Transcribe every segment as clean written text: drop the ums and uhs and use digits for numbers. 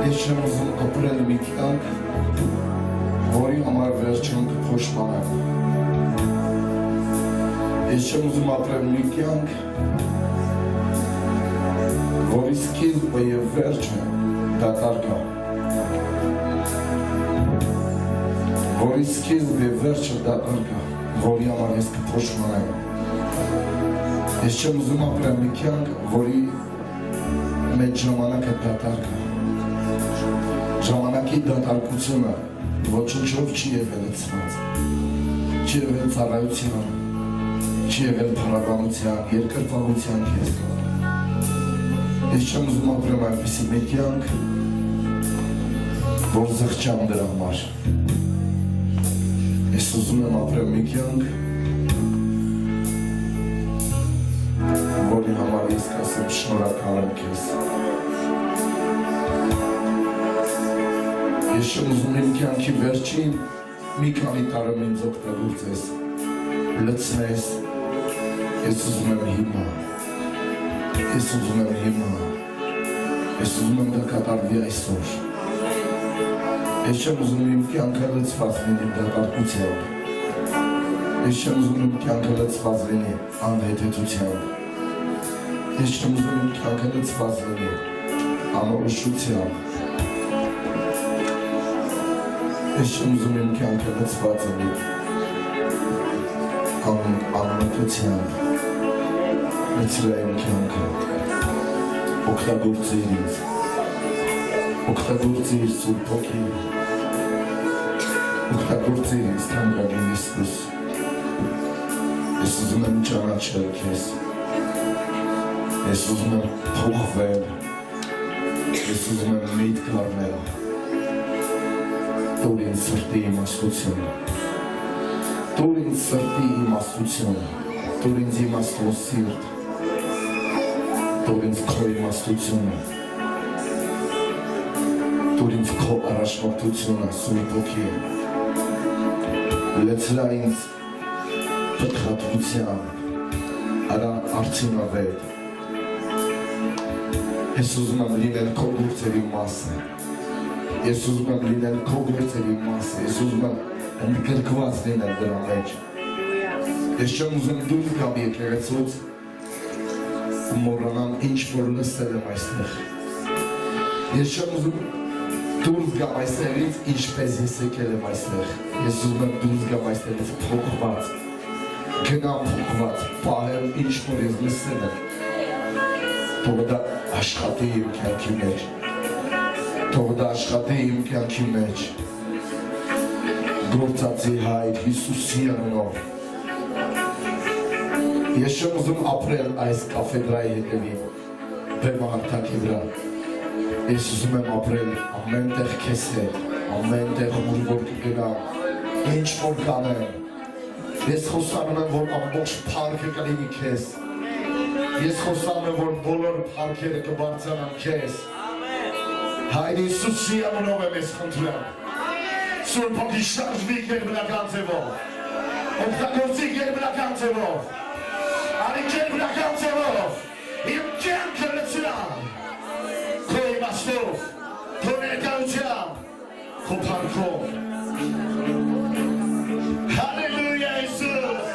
Ես չեմ ուզում ապրել մի կյանք, որի համար վերջում կփոշմանեմ։ Ես չեմ ուզում ապրել մի կյանք, որի սկիզբը և վերջը դատարկ է։ Որի սկիզբը և վերջը դատարկ է, որի համար ես կփոշմանեմ։ Ես չեմ ուզում ապրել մի կյանք, որի մեջ ժամանակը դատարկ է։ Ժամանակի դատարկությունը ոչնչով չի եղել լցված, չի եղել ծառայության, չի եղել փառաբանության, երկրպագության կեսքով։ Ես չեմ ուզում ապրեմ այնպիսի մի կյանք, որ զղջամ դրա համար։ Ես ուզում եմ ապրեմ մի կյանք, որի համար ես կասեմ շնորհակալ եմ քեզ։ Ես չեմ ուզում իմ կյանքի վերջին մի քանի տարում ինձ օգտագործես, լցնես, ես ուզում եմ հիմա, ես ուզում եմ դա կատարվի այսօր։ Ես չեմ ուզում իմ կյանքը լցված լինի դատարկությամբ, ես չեմ ուզում իմ կյանքը լցված լինի անհետեցությամբ, ես չեմ ուզում իմ կյանքը լցված լինի անորոշությամբ, ես չեմ ուզում իմ կյանքը լցված լինի անմտությամբ, լցրա իմ կյանքը, օգտագործիր ինձ, օգտագործիր Սուրբ Հոգին, օգտագործիր ինձ թանկագին Հիսուս, ես ուզում եմ ճանաչել քեզ, ես ուզում եմ փոխվել, ես ուզում եմ միտք առնել, Տուր ինձ սրտի իմաստություն, Տուր ինձ սրտի իմաստություն, Տուր ինձ իմաստուն սիրտ, Տուր ինձ քո իմաստությունը, Տուր ինձ քո առաջնորդությունը, Սուրբ Հոգի, լցրա ինձ պտղատվությամբ, արա արդյունավետ, ես ուզում եմ լինել քո գործերի մասը, ես ուզում եմ լինել քո գործերի մասը, ես ուզում եմ ընդգրկված լինել դրա մեջ, ես չեմ ուզում դուրս գամ եկեղեցուց ու մոռանամ ինչ որ լսել եմ այստեղ, ես չեմ ուզում դուրս գամ այստեղից ինչպես ես եկել եմ այստեղ, ես ուզում եմ դուրս գամ այստեղից փոխված, գնամ փոխված, պահել ինչ որ ես լսել եմ, թող դա աշխատի իմ կյանքի մեջ, թող դա աշխատի իմ կյանքի մեջ, գործածի Հայր Հիսուսի անունով, ես չեմ ուզում ապրել այս կաֆեդրայի հետևին, բեմը հարթակի վրա, ես ուզում եմ ապրել ամեն տեղ քեզ հետ, ամեն տեղ որ կգնամ, ինչ որ կանեմ, ես խոսանում եմ, որ ամբողջ փառքը կլինի քեզ, ես խոսանում եմ, որ բոլոր փառքերը կբարձրանան քեզ, Հայր Հիսուսի անունով եմ ես խնդրեմ, Սուրբ Հոգի շարժվի գերբնական ձևով, օգտագործի գերբնական ձևով, արի գերբնական ձևով, իմ կյանքը լցրա, քո իմաստով, քո ներկայությամբ, քո փառքով, Հալելույա Հիսուս,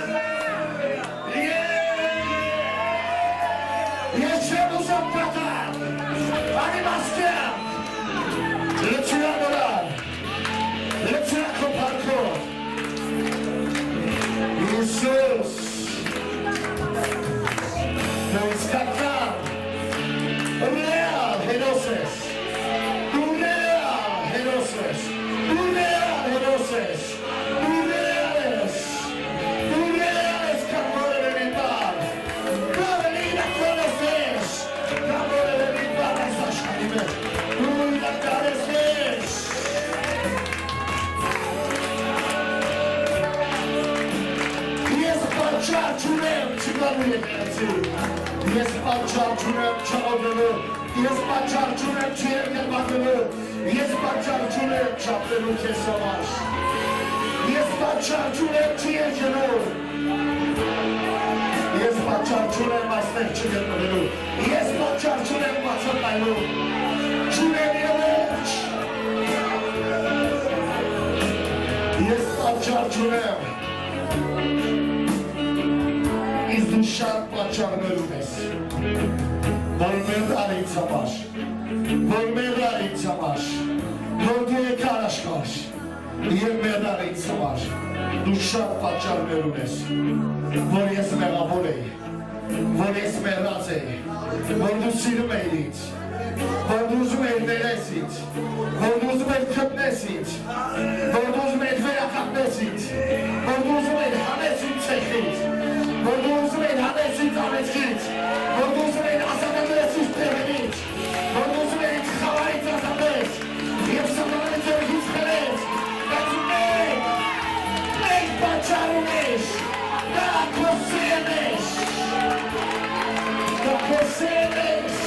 ես չեմ ուզում կատար, արի մասկյան, լցրա նորան, լցրա քո փառքով, Հիսուս, նույնս կատար, Real Heroses, tu real Heroses, tu real Heroses, tu reales Camore de mi par, Carolina conoces, Camore de mi par, Sashime, tu la careces. Yes, Pachar Chulem, Chiganu Yes, Pachar Chulem, Chagavelu, Yes, Pachar Chulem, Chirgavelu, Yes, Pachar Chulem, Chapelu Kesavash, Yes, Pachar Chulem, Chirgavelu. պատճառ չունեմ այստեղ չգտնվելու, ես պատճառ չունեմ բացատրելու, չունեմ եւ վերջ, ես պատճառ չունեմ, իսկ դու շատ պատճառներ ունես, որ մեղար ինձ համար, որ մեղար ինձ համար, որ դու եկար աշխարհ, եւ մեղար ինձ համար, դու շատ պատճառներ ունես, որ ես մեղավոր էի, որ ես մեռած էի, որ դու սիրում էիր ինձ, որ դու ուզում էիր ներես ինձ, որ դու ուզում էիր գտնես ինձ, որ դու ուզում էիր վերականգնես ինձ, որ դու ուզում էիր հանես ինձ ցեխից, որ դու ուզում էիր հանես ինձ անեծքից, որ դու ուզում էիր ազատագրես ինձ տեղից, որ դու ուզում էիր խավարից ազատես, եւ սատանայից ձեռքից խլես, բայց մեկ պատճառ ունես, դա քո սերն ես, դա քո սերն ես,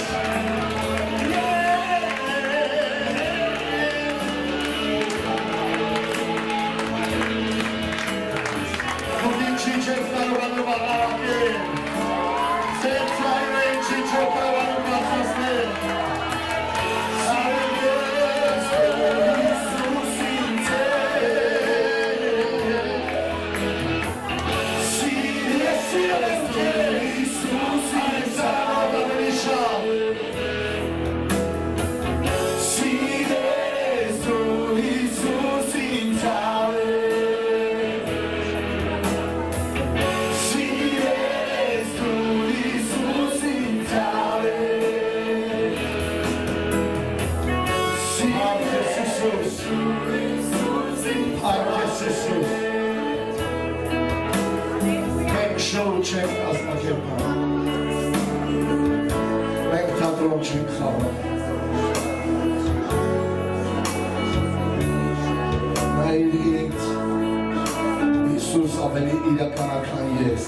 դու ինչի չես կարողանում աղաղակել, ձեր ծայրը ինչի չեք կարողանում բացասնել, չենք ազնագերպան, մենք թատրոն չենք խաղան, նայր ինձ, Հիսուս ավելի իրականական ես,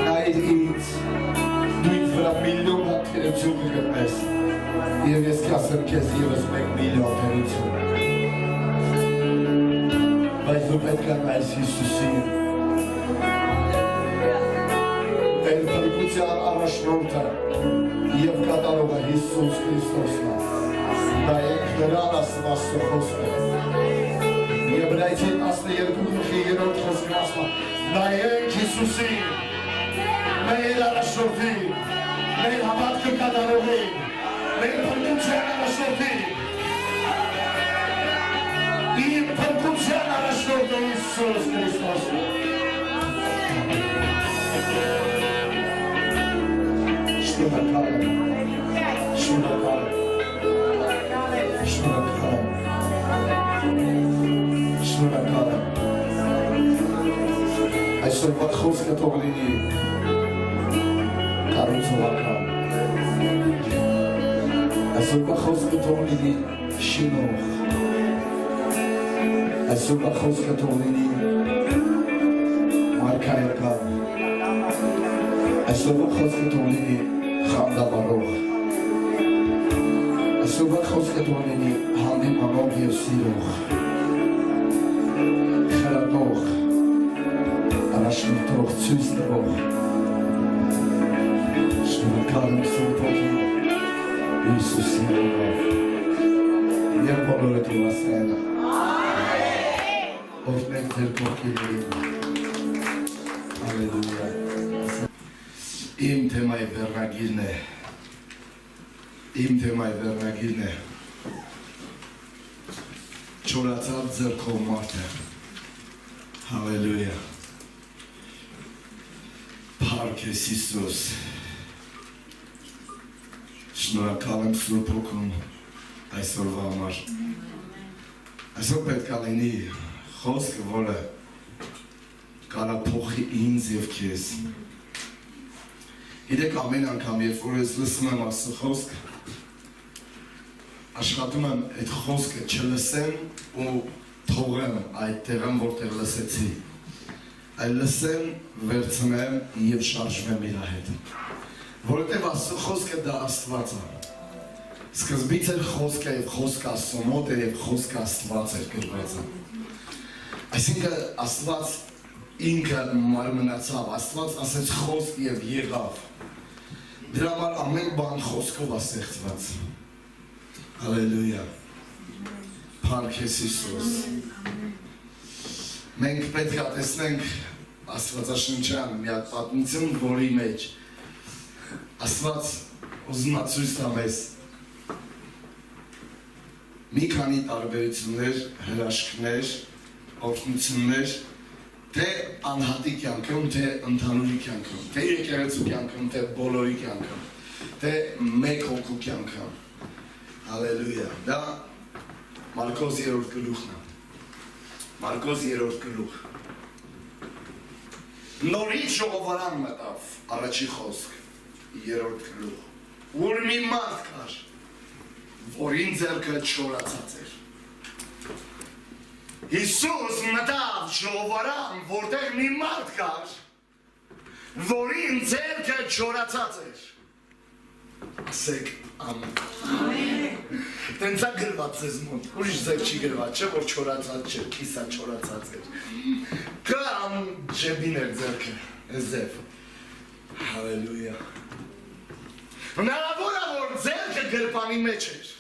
նայր ինձ, դու ինձ վրա միլիոն հատերություն գտնես, և ես կասեմ կեզ եվս մեկ միլիոն հատերություն, բայց դու պետք է նայս Հիսուսին, առաջնորդը և կատարողը Հիսուս Քրիստոսն է, նայեք նրան Աստվածո խոսքը, Եբրայեցին 12:3 խոսքն ասում է, նայեք Հիսուսին, մեր առաջնորդին, մեր հավատքը կատարողին, մեր փրկության առաջնորդին, իմ փրկության առաջնորդը Հիսուս Քրիստոսն է, շնորհակալ եմ, այսօրվա խոսքը թող լինի կառուցողական, այսօրվա խոսքը թող լինի շինող, այսօրվա խոսքը թող լինի մարգարեական, այսօրվա խոսքը թող լինի խանդավառող, այսօրվա խոսքը թող լինի հանդիմանող և սիրող, խրատող, առաջնորդող, ցույց տվող, շնորհակալ եմ Սուրբ Հոգին Հիսուսի անունով, և բոլորը թող ասեն, օրհնեք ձեր կողքերին, հալելույա։ Իմ թեմայի վերնագիրն է, չորացած ձեռքով մարդը, հալելույա, փառք ես Հիսուս, շնորհակալ եմ Սուրբ Հոգուն այսօրվա համար, այսօր պետք է լինի խոսքը, որը կարա փոխի ինձ և քեզ, Գիտեք ամեն անգամ, երբ որ ես լսում եմ Աստծո խոսքը, աշխատում եմ այդ խոսքը չլսեմ ու թողեմ այդ տեղում, որտեղ լսեցի, այլ լսեմ, վերցնեմ և շարժվեմ իր հետ, որովհետև Աստծո խոսքը դա Աստված է, սկզբից էր խոսքը և խոսքը Աստծո մոտ էր և խոսքը Աստված էր գրված է, այսինքն Աստված ինքը մարմնացավ, Աստված ասեց խոսք եւ եղավ։ Դրա համար ամեն բան խոսքով է ստեղծված։ Հալելույա։ Փառք քեզ Հիսուս։ Մենք պետք է տեսնենք Աստվածաշնչյան մի հատ պատմություն, որի մեջ Աստված ուզում է ցույց տա մեզ մի քանի տարբերություններ, հրաշքներ, օգնություններ, թե անհատի կյանքում, թե ընդհանուրի կյանքում, թե եկեղեցու կյանքում, թե բոլորի կյանքում, թե մեկ հոգու կյանքում։ Հալելույա։ Դա Մարկոս 3-րդ գլուխն է։ Մարկոս 3-րդ գլուխ։ Նորից ժողովարան մտավ, առաջի խոսք, 3-րդ գլուխ, որ մի մարդ կար, որին ձեռքը չորացած էր։ Հիսուս մտավ ժողովարան, որտեղ մի մարդ կար, որին ձեռքը չորացած էր։ Ասեք ամեն։ Տենցա գրված ես մոտ, ուրիշ ձեր չի գրված, չէ, որ չորացած չէ, կիսա չորացած էր։ Կամ ջեբին էր ձեռքը, ես ձև։ Հալելույա։ Հնարավոր է, որ ձեռքը գրպանի մեջ էր։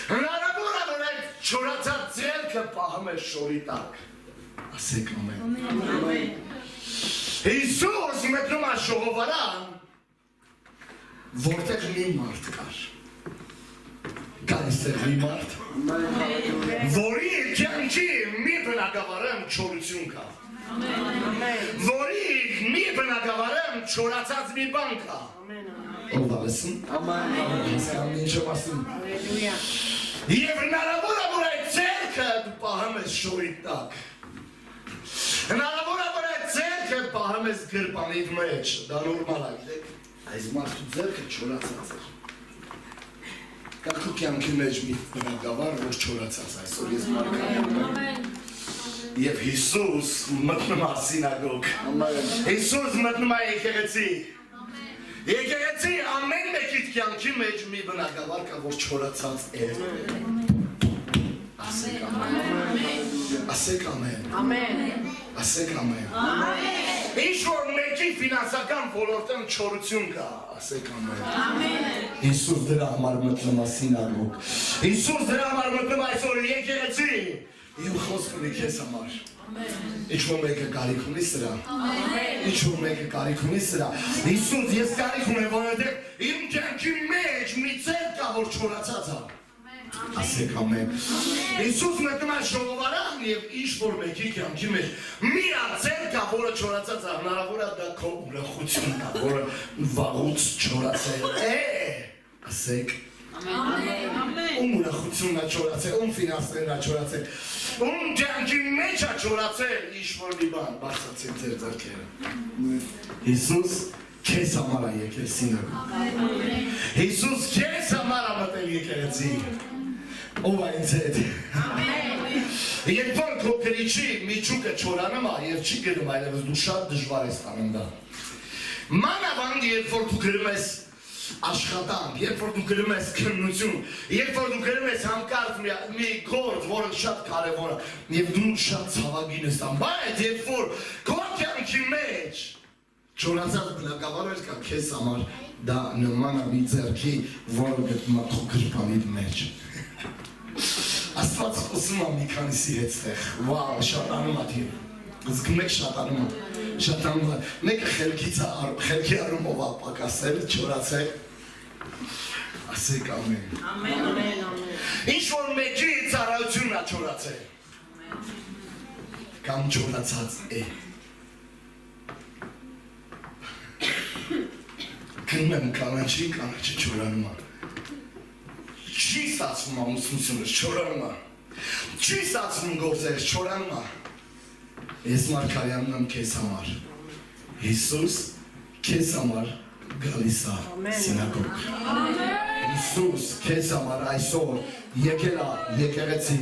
Հնարավոր է, որ այդ չորացած ձեռքը պահում էր շորի տակ։ Ասեք ամեն։ Հիսուս մտնում է ժողովարան, որտեղ մի մարդ կար։ Կար այստեղ մի մարդ, որի կյանքի մի բնակավարեմ չորություն կա։ Որի մի բնակավարեմ չորացած մի բան կա։ Ով ասում։ Հասկանում ինչով ասում։ Եվ հնարավոր է, որ այդ ձեռքը դու պահում ես շորի տակ։ Հնարավոր է, որ այդ ձեռքը պահում ես գրպանիդ մեջ, դա նորմալ է, գիտեք։ Այս մարդու ձեռքը չորացած էր։ Կա քո կյանքի մեջ մի բնակավար, որ չորացած այսօր ես մարգարեում եմ։ Եվ Հիսուս մտնում է սինագոգ։ Հիսուս մտնում է եկեղեցի։ Եկեղեցի ամեն մեկիդ կյանքի մեջ մի բնակավար կա, որ չորացած է։ Ասեք ամեն։ Ասեք ամեն։ Ասեք ամեն։ Ինչ որ մեկի ֆինանսական ոլորտում չորություն կա, ասեք ամեն։ Հիսուս դրա համար մտնում է սինագոգ։ Հիսուս դրա համար մտնում է այսօր եկեղեցի։ Իմ խոսք ունի քեզ համար։ Ինչ որ մեկը կարիք ունի սրա։ Ինչ որ մեկը կարիք ունի սրա։ Հիսուս ես կարիք ունեմ, որովհետև իմ կյանքի մեջ մի ձեռք կա, որ չորացած է։ Ասեք ամեն։ Հիսուս մտնում է ժողովարան եւ ինչ որ մեկի կյանքի մեջ մի ձեռք կա, որը չորացած է, հնարավոր է դա քո ուրախությունն է, որը վաղուց չորացել է։ Ասեք Ում ուրախությունն է չորացել, ում ֆինանսներն է չորացել, ում կյանքի մեջ է չորացել, ինչ որ մի բան, բարձրացեք ձեր ձեռքերը։ Հիսուս քեզ համար է եկել սինագոգ։ Հիսուս քեզ համար է մտել եկեղեցի։ Ով է ինձ հետ։ Երբ որ քո քրիչի միջուկը չորանում է եւ չի գնում այլևս, դու շատ դժվար ես տանում դա։ Մանավանդ երբ որ դու գրում ես աշխատանք, երբ որ դու գրում ես քննություն, երբ որ դու գրում ես հանկարծ մի գործ, որը շատ կարևոր է, եւ դու շատ ցավագին ես անում, բայց երբ որ քո կյանքի մեջ չորացած բնակավար կա քեզ համար, դա նման է մի ձեռքի, որը գտնում է քո գրպանիդ մեջ։ Աստված խոսում է մի քանիսի հետ ստեղ, վաու, շատանում է դիը, զգում եք շատանում է, շատանում է, մեկը խելքի առումով է պակասել, չորացել, ասեք ամեն։ Ինչ որ մեկի ծառայությունն է չորացել, կամ չորացած է։ Գնում եմ կանաչի չորանում է։ Չի ստացվում ամուսնությունս, չորանում է։ Չի ստացվում գործերս, չորանում է։ Ես մարգարեանում եմ քեզ համար։ Հիսուս քեզ համար գալիս է սինագոգ։ Հիսուս քեզ համար այսօր եկել է եկեղեցի։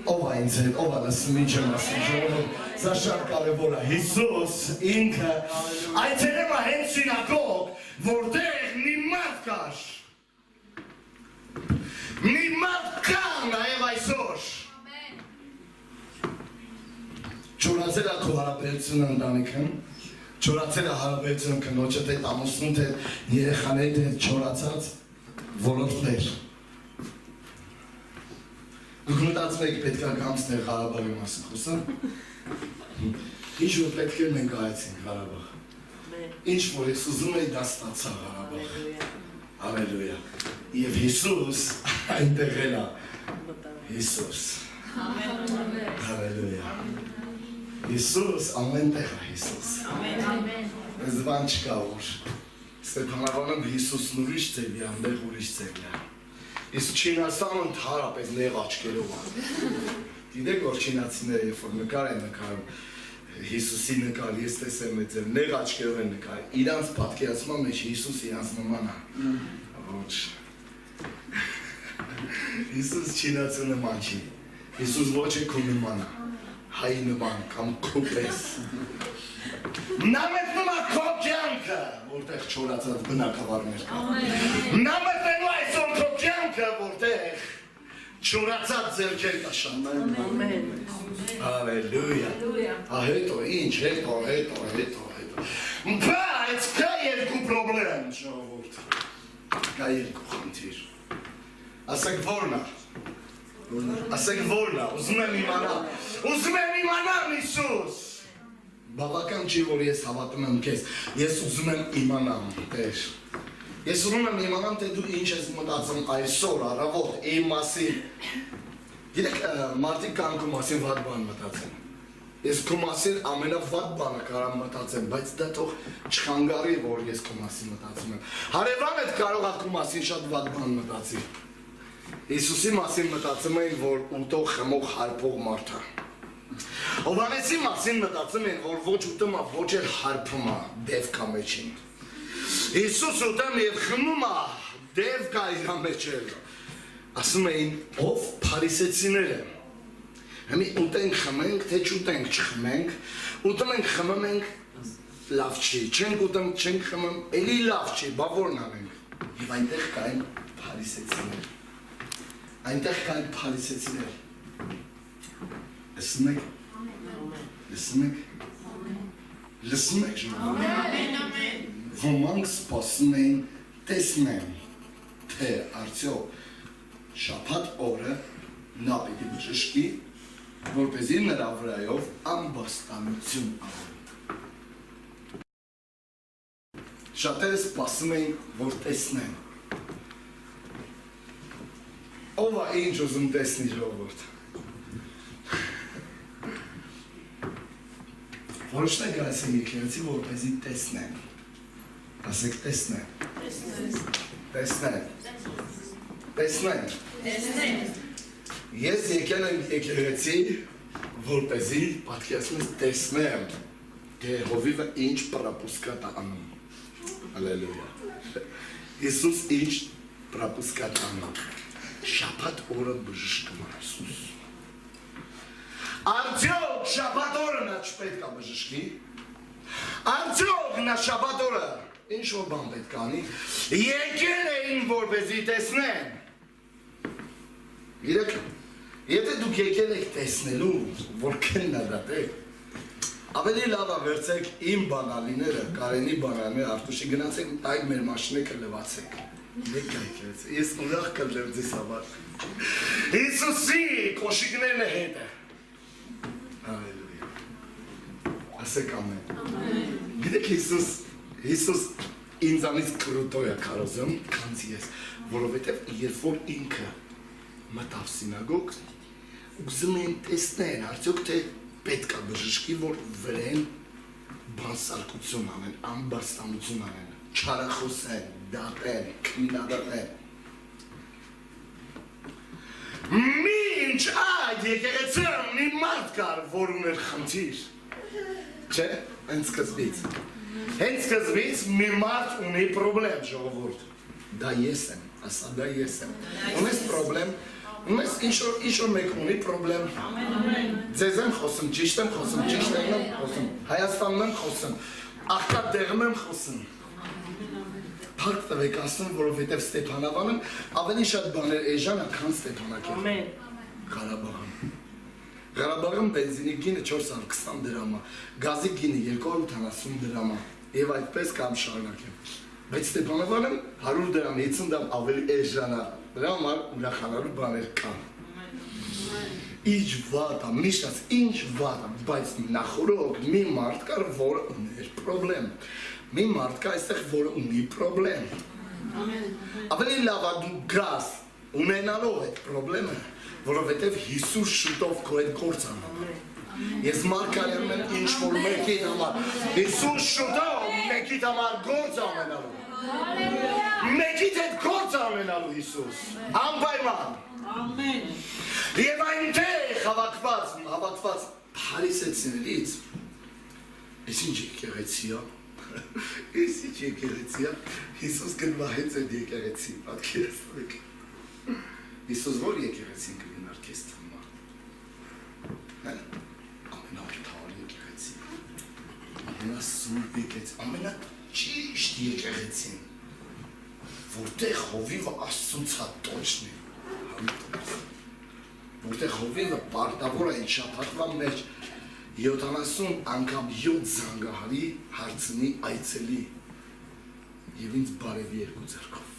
Ով է ինձ հետ, ով է լսում ինչ եմ ասում, ժողովուրդ, սա շատ կարևոր է։ Հիսուս ինքը այցելում է հենց սինագոգ, որտեղ մի մարդ կար։ Մի մարդ կա նաև այսօր։ Չորացել է քո հարաբերությունը ընտանիքին, չորացել է հարաբերությունը կնոջը հետ, ամուսնուդ հետ, երեխաների հետ, չորացած ոլորտներ։ Դուք մտածում եք պետք է գամ ստեղ Ղարաբաղի մասին խոսեմ։ Ինչ որ պետք է մենք այցենք Ղարաբաղ։ Ինչ որ ես ուզում էի դա ստացա Ղարաբաղ։ Հալելույա։ Եվ Հիսուս այնտեղ էլ է։ Հիսուս։ Հալելույա։ Հիսուս ամենտեղ է Հիսուս։ Այս բան չկա որ Ստեփանավանում Հիսուսն ուրիշ ձևի է, այնտեղ ուրիշ ձևի է։ Իսկ Չինաստանը ընդհանրապես նեղ աչքերով է։ Գիտեք որ չինացիները երբ որ նկար են նկարում, Հիսուսի նկար, ես տեսեմ այդ ձև, նեղ աչքերով են նկարում, իրանց պատկերացման մեջ Հիսուս իրանց նման է։ Ոչ։ Հիսուս չինացու նման չի։ Հիսուս ոչ է քո նման է, հայի նման կամ քո պես։ Նա մտնում է քո կյանքը, որտեղ չորացած բնակավարներ կա։ Նա մտնում է այսօր քո կյանքը, որտեղ չորացած ձեռքեր կա շատ։ Հալելույա։ Հետո ինչ, հետո։ Բայց կա երկու պրոբլեմ, ժողովուրդ։ Կա երկու խնդիր։ Ասեք որն է։ Ասեք որն է, ուզում եմ իմանալ Հիսուս։ Բավական չի, որ ես հավատում եմ քեզ, ես ուզում եմ իմանամ, Տեր։ Ես ուզում եմ իմանամ, թե դու ինչ ես մտածում այսօր, առավոտ, իմ մասին։ Գիտեք, մարդիկ կան քո մասին վատ բան մտածեն։ Ես քո մասին ամենավատ բանը կարամ մտածեմ, բայց դա թող չխանգարի, որ ես քո մասին մտածում եմ։ Հարևանդ կարող է քո մասին շատ վատ բան մտածի։ Հիսուսի մասին մտածում էին, որ ուտող, խմող, հարբող մարդ է։ Հովհաննեսի մասին մտածում են, որ ոչ ուտում է, ոչ էլ հարբում է, դև կա մեջին։ Հիսուս ուտում և խմում է, դև կա իր մեջ էլ։ Ասում էին, ով փարիսեցիները։ Հիմի ուտենք, խմենք, թե չուտենք, չխմենք, ուտում ենք, խմում ենք, լավ չի, չենք ուտում, չենք խմում, էլի լավ չի, բա որն անենք։ Եվ այնտեղ կային փարիսեցիներ։ Այնտեղ կային փարիսեցիներ։ Լսում եք, ժողովուրդ։ Ոմանք սպասում էին տեսնեն, թե արդյոք շաբաթ օրը նա պիտի բժշկի, որպեսզի նրա վրայով ամբաստանություն առնի։ Շատերը սպասում էին, որ տեսնեն։ Ով է ինչ ուզում տեսնի ժողովուրդ։ Որոշները գալիս են եկեղեցի, որպեսզի տեսնեն։ Ասեք տեսնեն։ Ես եկել եմ եկեղեցի, որպեսզի պատկերացնում ես տեսնեմ, թե հովիվը ինչ պրապուսկա տա անում։ Հալելույա։ Հիսուս ինչ պրապուսկա տա անում։ Շաբաթ օրը բժշկում է Հիսուս։ Արդյոք շաբաթ օրը նա չպետք է բժշկի։ Արդյոք նա շաբաթ օրը ինչ որ բան պետք է անի։ Եկել էին որպեսզի տեսնեն։ Գիտեք, եթե դուք եկել եք տեսնելու, որ քննադատեք, ավելի լավ է վերցեք իմ բանալիները, Կարենի բանալիները, Արտուշի գնացեք, այլ մեր մաշինեքը լվացեք։ Ես ուրախ կլեմ ձեզ համար։ Հիսուսի կոշիկներն է հետ է։ Հալելույա։ Ասեք ամեն։ Գիտեք Հիսուս ինձանից կրուտո է կարոզում, քանզի ես, որովհետև երբ որ ինքը մտավ սինագոգ, ուզում են տեսնեն, արդյոք թե պետք է բժշկի, որ վրեն բանսարկություն անեն, ամբաստանություն անեն, չարախոսեն, դատեն, քննադատեն։ Մինչ այդ եկեղեցում մի մարդ կար, որ ուներ խնդիր, չէ, հենց սկզբից մի մարդ ունի պրոբլեմ, ժողովուրդ, դա ես եմ, ասա դա ես եմ, ունես պրոբլեմ, ունես ինչ-որ մեկ ունի պրոբլեմ, ձեզ եմ խոսում, ճիշտ եմ խոսում, Հայաստանում եմ խոսում, աղքատ դեղում եմ խոսում, Փառք տվեք Աստծուն, որովհետև Ստեփանավանում ավելի շատ բաներ էժան է, քան Ստեփանակերտում։ Ղարաբաղում։ Ղարաբաղում բենզինի գինը 420 դրամ է, գազի գինը 270 դրամ է, եւ այդպես կամ շարունակեմ։ Բայց Ստեփանավանում 100 դրամ, 50 դրամ ավելի էժան է, դրա համար ուրախանալու բաներ կան։ Ինչ վատ է, միշտ ասած, ինչ վատ է, բայց նախորդ մի մարդ կար, որը ուներ պրոբլեմ։ Մի մարդ կա այստեղ, որը ունի պրոբլեմ։ Ավելի լավ է դու գաս ունենալով այդ պրոբլեմը, որովհետև Հիսուս շուտով քո հետ գործ անում։ Ես մարգարեում եմ ինչ որ մեկիդ համար, Հիսուս շուտով մեկիդ համար գործ անելու։ Մեկիդ հետ գործ անելու Հիսուս, անպայման։ Ամեն։ Եվ այնտեղ հավաքված փարիսեցիներից, ես ինչ եկեղեցի է, ես ինչ եկեղեցի է, Հիսուս գնվահեց այդ եկեղեցի, պատկերացրեք։ Հիսուս որ եկեղեցին կլիներ քեզ թվում է։ Ամենաօրթալ եկեղեցի։ Ամենասուրբ եկեղեցի, ամենաճիշտ եկեղեցին, որտեղ հովիվը Աստծուց է տոչն է։ Որտեղ հովիվը պարտավոր է այդ շաբաթվա մեջ 70 անգամ 7 զանգահարի հարցնի այցելի եւ ինձ բարևի երկու ձեռքով։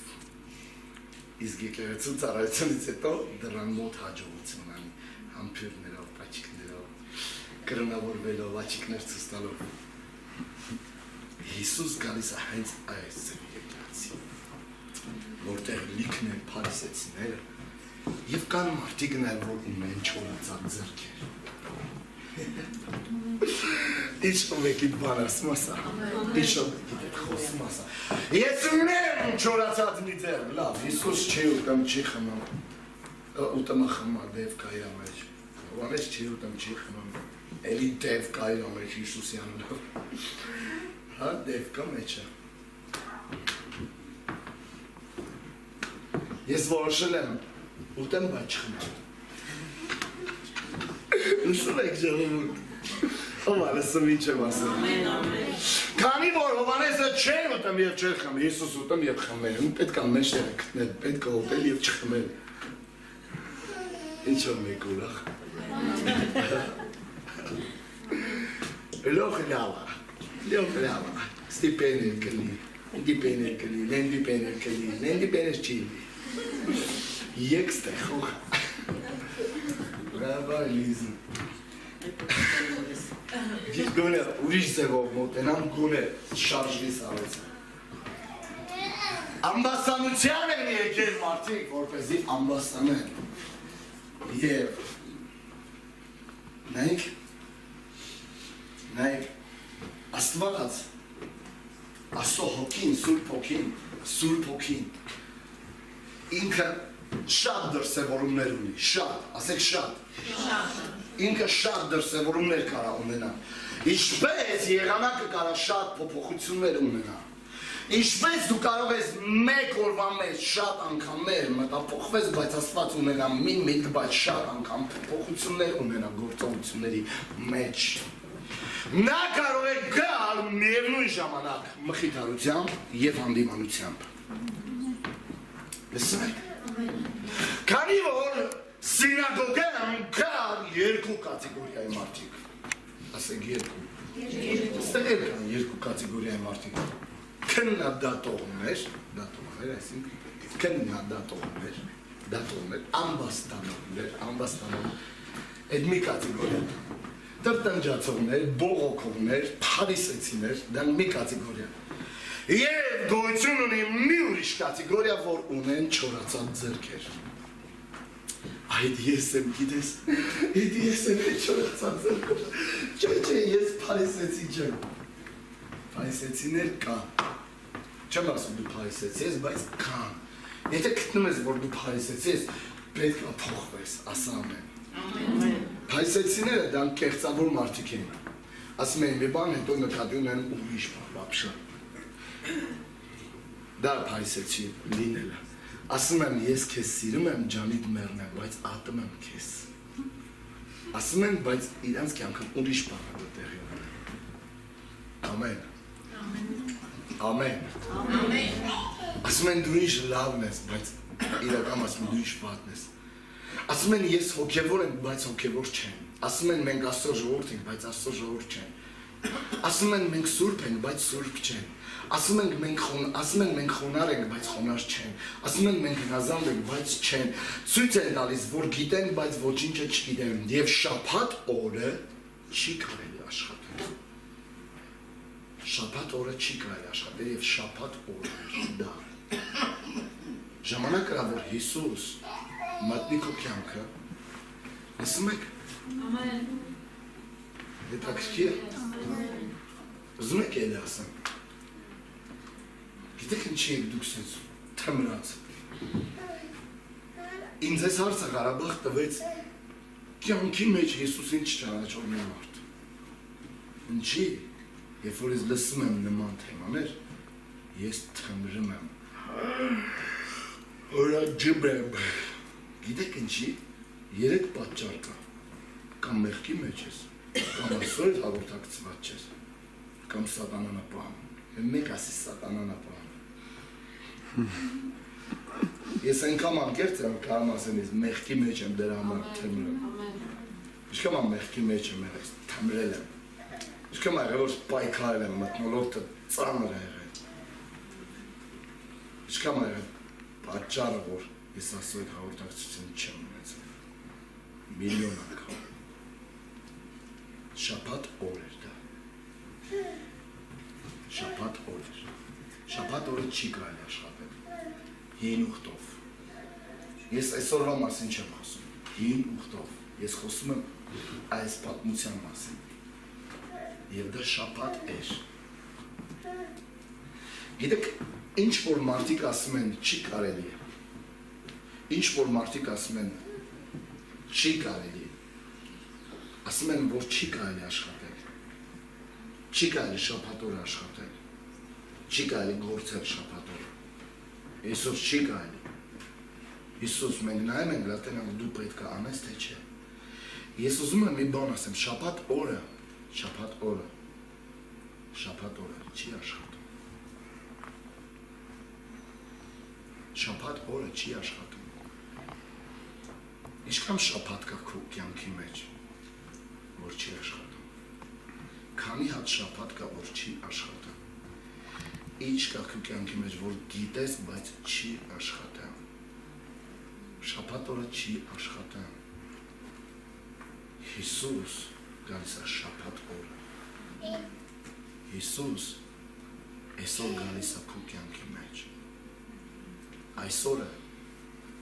Իսկ եկեղեցու ծառայությունից հետո դրան մոտ հաջողություն անի, համբերներով, աչիկներով, կրոնավորվելով, աչիկներ ցույց տալով։ Հիսուս գալիս է հենց այս եկեղեցի, որտեղ լիքն են փարիսեցիները եւ կան մարդիկ նաեւ որ ունեն չորացած ձեռքեր։ Ինչ ովեկիդ բան ասում ասա, ինչ ովեկիդ հետ խոսում ասա։ Ես ունեմ չորացած մի ձեռք, լավ, Հիսուս չի ուտում չի խմում, ուտում խմա դև կայի ամեջ, ովանես չի ուտում չի խմում, էլի դև կայի ամեջ Հիսուսի անունով, հա դև կա մեջը։ Ես որոշել եմ ուտեմ բայց չխմեմ։ Ուսում եք ժողովուրդ, Հովհաննեսը ինչ եմ ասել։ Քանի որ Հովհաննեսը չէր ուտում և չէր խմել, Հիսուս ուտում և խմել, պետք է մեջտեղը գտնել, պետք է ուտել և չխմել։ Ինչ որ մեկ ուրախ։ Լող լավ է, ստիպեներ կլի, դիպեներ կլի, նենդիպեներ կլի, նենդիպեներ չի։ Եկ ստեղող։ Բրավա լիզն։ Գոնե ուրիշ ձևով մոտենամ գոնե շարժվի սարոցը։ Ամբաստանության են եկել մարդիկ, որպեսզի ամբաստանեն։ Եվ նայեք Աստված Աստծո հոգին, Սուրբ հոգին ինքը շատ դրսևորումներ ունի, շատ, ասեք շատ։ Ինքը շատ դրսևորումներ կարա ունենա։ Ինչպես եղանակը կարա շատ փոփոխություններ ունենա։ Ինչպես դու կարող ես մեկ օրվա մեջ շատ անգամներ մտափոխվես, բայց Աստված ունենա մի միտք, բայց շատ անգամ փոփոխություններ ունենա գործողությունների մեջ։ Նա կարող է գալ միևնույն ժամանակ մխիթարությամբ և հանդիմանությամբ։ Լսում եք։ Քանի որ սինագոգան կար երկու կատեգորիայի մարդիկ, ասենք երկու, ստեղ կան երկու կատեգորիայի մարդիկ, քննադատողներ, այսինքն քննադատողներ, ամբաստանողներ, այդ մի կատեգորիա, տրտնջացողներ, բողոքողներ, փարիսեցիներ, դա մի կատեգորիա։ Եվ գոյություն ունի մի ուրիշ կատեգորիա, որ ունեն չորացած ձեռքեր։ Այդ ես եմ, գիտես, այդ ես եմ այդ չորացած ձեռքեր։ Չէ, ես փարիսեցի չեմ։ Փարիսեցիներ կան։ Չեմ ասում դու փարիսեցի ես, բայց կան։ Եթե գտնում ես, որ դու փարիսեցի ես, պետք է փոխվես, ասա ամեն։ Փարիսեցիները դա կեղծավոր մարդիկ են։ Ասում են մի բան, հետո նկատի ունեն ուրիշ բան, բաբշա։ Դա փարիսեցի լինելը։ Ասում եմ, ես քեզ սիրում եմ, ջանիդ մեռն եմ, բայց ատում եմ քեզ։ Ասում են, բայց իրանց կյանքում ուրիշ բան է տեղի ունենում։ Ամեն։ Ամեն։ Ասում են, դու ինչ լավն ես, բայց իրական ասում դու ինչ վատն ես։ Ասում են, ես հոգևոր եմ, բայց հոգևոր չեմ։ Ասում են մենք Աստծո ժողովուրդ ենք, բայց Աստծո ժողովուրդ չեն։ Ասում են մենք սուրբ ենք, բայց սուրբ չեն։ Ասում են մենք խոնար ենք, բայց խոնար չեն։ Ասում են մենք հնազանդ ենք, բայց չեն։ Ցույց են տալիս, որ գիտեն, բայց ոչինչը չգիտեն։ Եվ շաբաթ օրը չի կարելի աշխատել։ Շաբաթ օրը չի կարելի աշխատել եւ շաբաթ օրը դա։ Ժամանակ կա, որ Հիսուս մատնի քո կյանքը։ Ասում եք։ Ամեն։ Հետաքրքիր։ Ուզում եք էլի ասեմ։ Գիտեք ինչի եք դուք սենց թմրած։ Ինձ այս հարցը Ղարաբաղ տվեց կյանքի մեջ Հիսուսին չճանաչող մի մարդ։ Ինչի, երբ որ ես լսում եմ նման թեմաներ, ես թմրում եմ։ Օրա ջիբեմ։ Գիտեք ինչի, 3 պատճառ կա։ Կամ մեղքի մեջ ես, կամ Աստծո հետ հաղորդակցված ես, կամ սատանան ապահում։ Մեկ ասի սատանան ապահում։ Ես այնքան անկեղծ եմ կարամ ասեմ, ես մեղքի մեջ եմ դրա համար թմրում։ Ինչքան մեղքի մեջ եմ եղել, թմրել եմ։ Ինչքան եղել որ պայքարել եմ, մթնոլորտը ծանր է եղել։ Ինչքան եղել պատճառը, որ ես Աստծո հետ հաղորդակցություն չեմ ունեցել։ Միլիոն անգամ։ Շաբաթ օր էր դա։ Շաբաթ օր էր։ Շաբաթ օրը չի կարելի աշխատել։ Հին ուխտով։ Ես այսօրվա մասին չեմ խոսում։ Հին ուխտով։ Ես խոսում եմ այս պատմության մասին։ Եվ դա շաբաթ էր։ Գիտեք, ինչ որ մարդիկ ասում են չի կարելի է։ Ինչ որ մարդիկ ասում են չի կարելի։ Ասում են, որ չի կարելի աշխատել։ Չի կարելի շաբաթ օրը աշխատել։ Չի կարելի գործել շաբաթ օրը։ Հիսուս չի կարելի։ Հիսուս մենք նայում ենք լատեն ենք դու պետք է անես թե չէ։ Ես ուզում եմ մի բան ասեմ, շաբաթ օրը չի աշխատում։ Շաբաթ օրը չի աշխատում։ Ինչքան շաբաթ կա քո կյանքի մեջ, որ չի աշխատում։ Քանի հատ շաբաթ կա, որ չի աշխատում։ Ինչ կա քո կյանքի մեջ, որ գիտես, բայց չի աշխատում։ Շաբաթ օրը չի աշխատում։ Հիսուս գալիս է շաբաթ օրը։ Հիսուս այսօր գալիս է քո կյանքի մեջ։ Այսօրը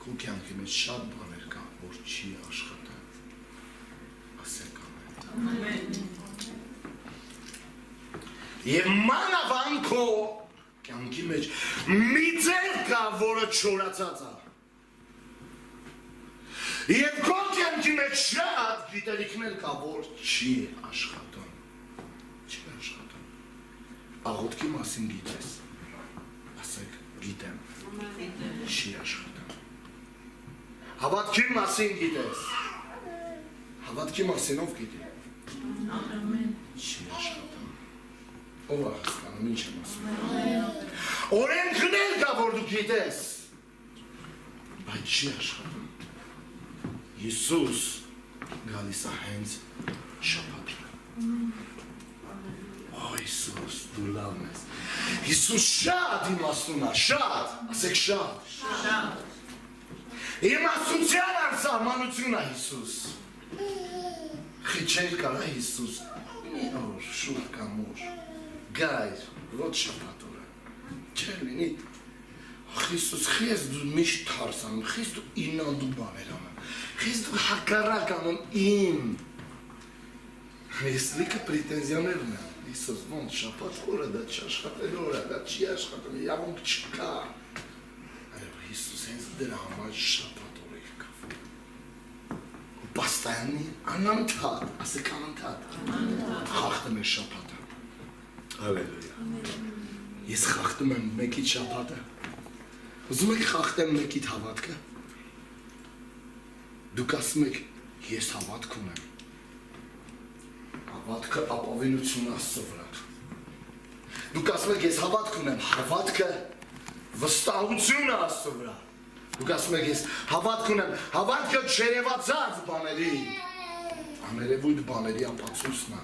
քո կյանքի մեջ շատ բաներ կա, որ չի աշխատում։ Ասեք ամեն։ Եվ մանավանդ քո կյանքի մեջ մի ձեր կա, որը չորացած է։ Եվ քո կյանքի մեջ շատ գիտելիքներ կա, որ չի աշխատում։ Չի աշխատում։ Աղոթքի մասին գիտես։ Ասեք, գիտեմ։ Չի աշխատում։ Հավատքի մասին գիտես։ Հավատքի մասին ով գիտի։ Չի աշխատում։ Ով է հասկանում, ինչ եմ ասում։ Օրենքներ կա, որ դու գիտես, բայց չի աշխատում։ Հիսուս գալիս է հենց շաբաթ օրը։ Օ, Հիսուս, դու լավն ես։ Հիսուս շատ իմաստուն է, շատ, ասեք շատ։ Իմաստության անսահմանություն է Հիսուս։ Խիչել կարա Հիսուս, մի օր, շուր կամ օր, գայր, ոչ շաբաթ օրը, չէր լինի։ Հիսուս, խես դու միշտ թարս անում, խես դու ինանդու բաներ անում, խես դու հակառակ անում իմ։ Ես լիքը պրետենզիաներ ունեմ, Հիսուս, ոնց շաբաթ օրը, դա չաշխատել օրը, դա չի աշխատում, իրավունք չկա։ Հիսուս հենց դրա համար շաբաթ օրը եկավ։ Ու պաստայանի անընդհատ, ասեք անընդհատ, խախտում է շաբաթը։ Հալելույա։ Ես խախտում եմ մեկիդ շաբաթը։ Ուզում եք խախտեմ մեկիդ հավատքը։ Դուք ասում եք, ես հավատք ունեմ։ Հավատքը ապավինություն Աստծո վրա։ Դուք ասում եք, ես հավատք ունեմ, հավատքը վստահություն Աստծո վրա։ Դուք ասում եք, ես հավատք ունեմ, հավատքը չերևացած բաների։ աներևույթ բաների ապացույցն է,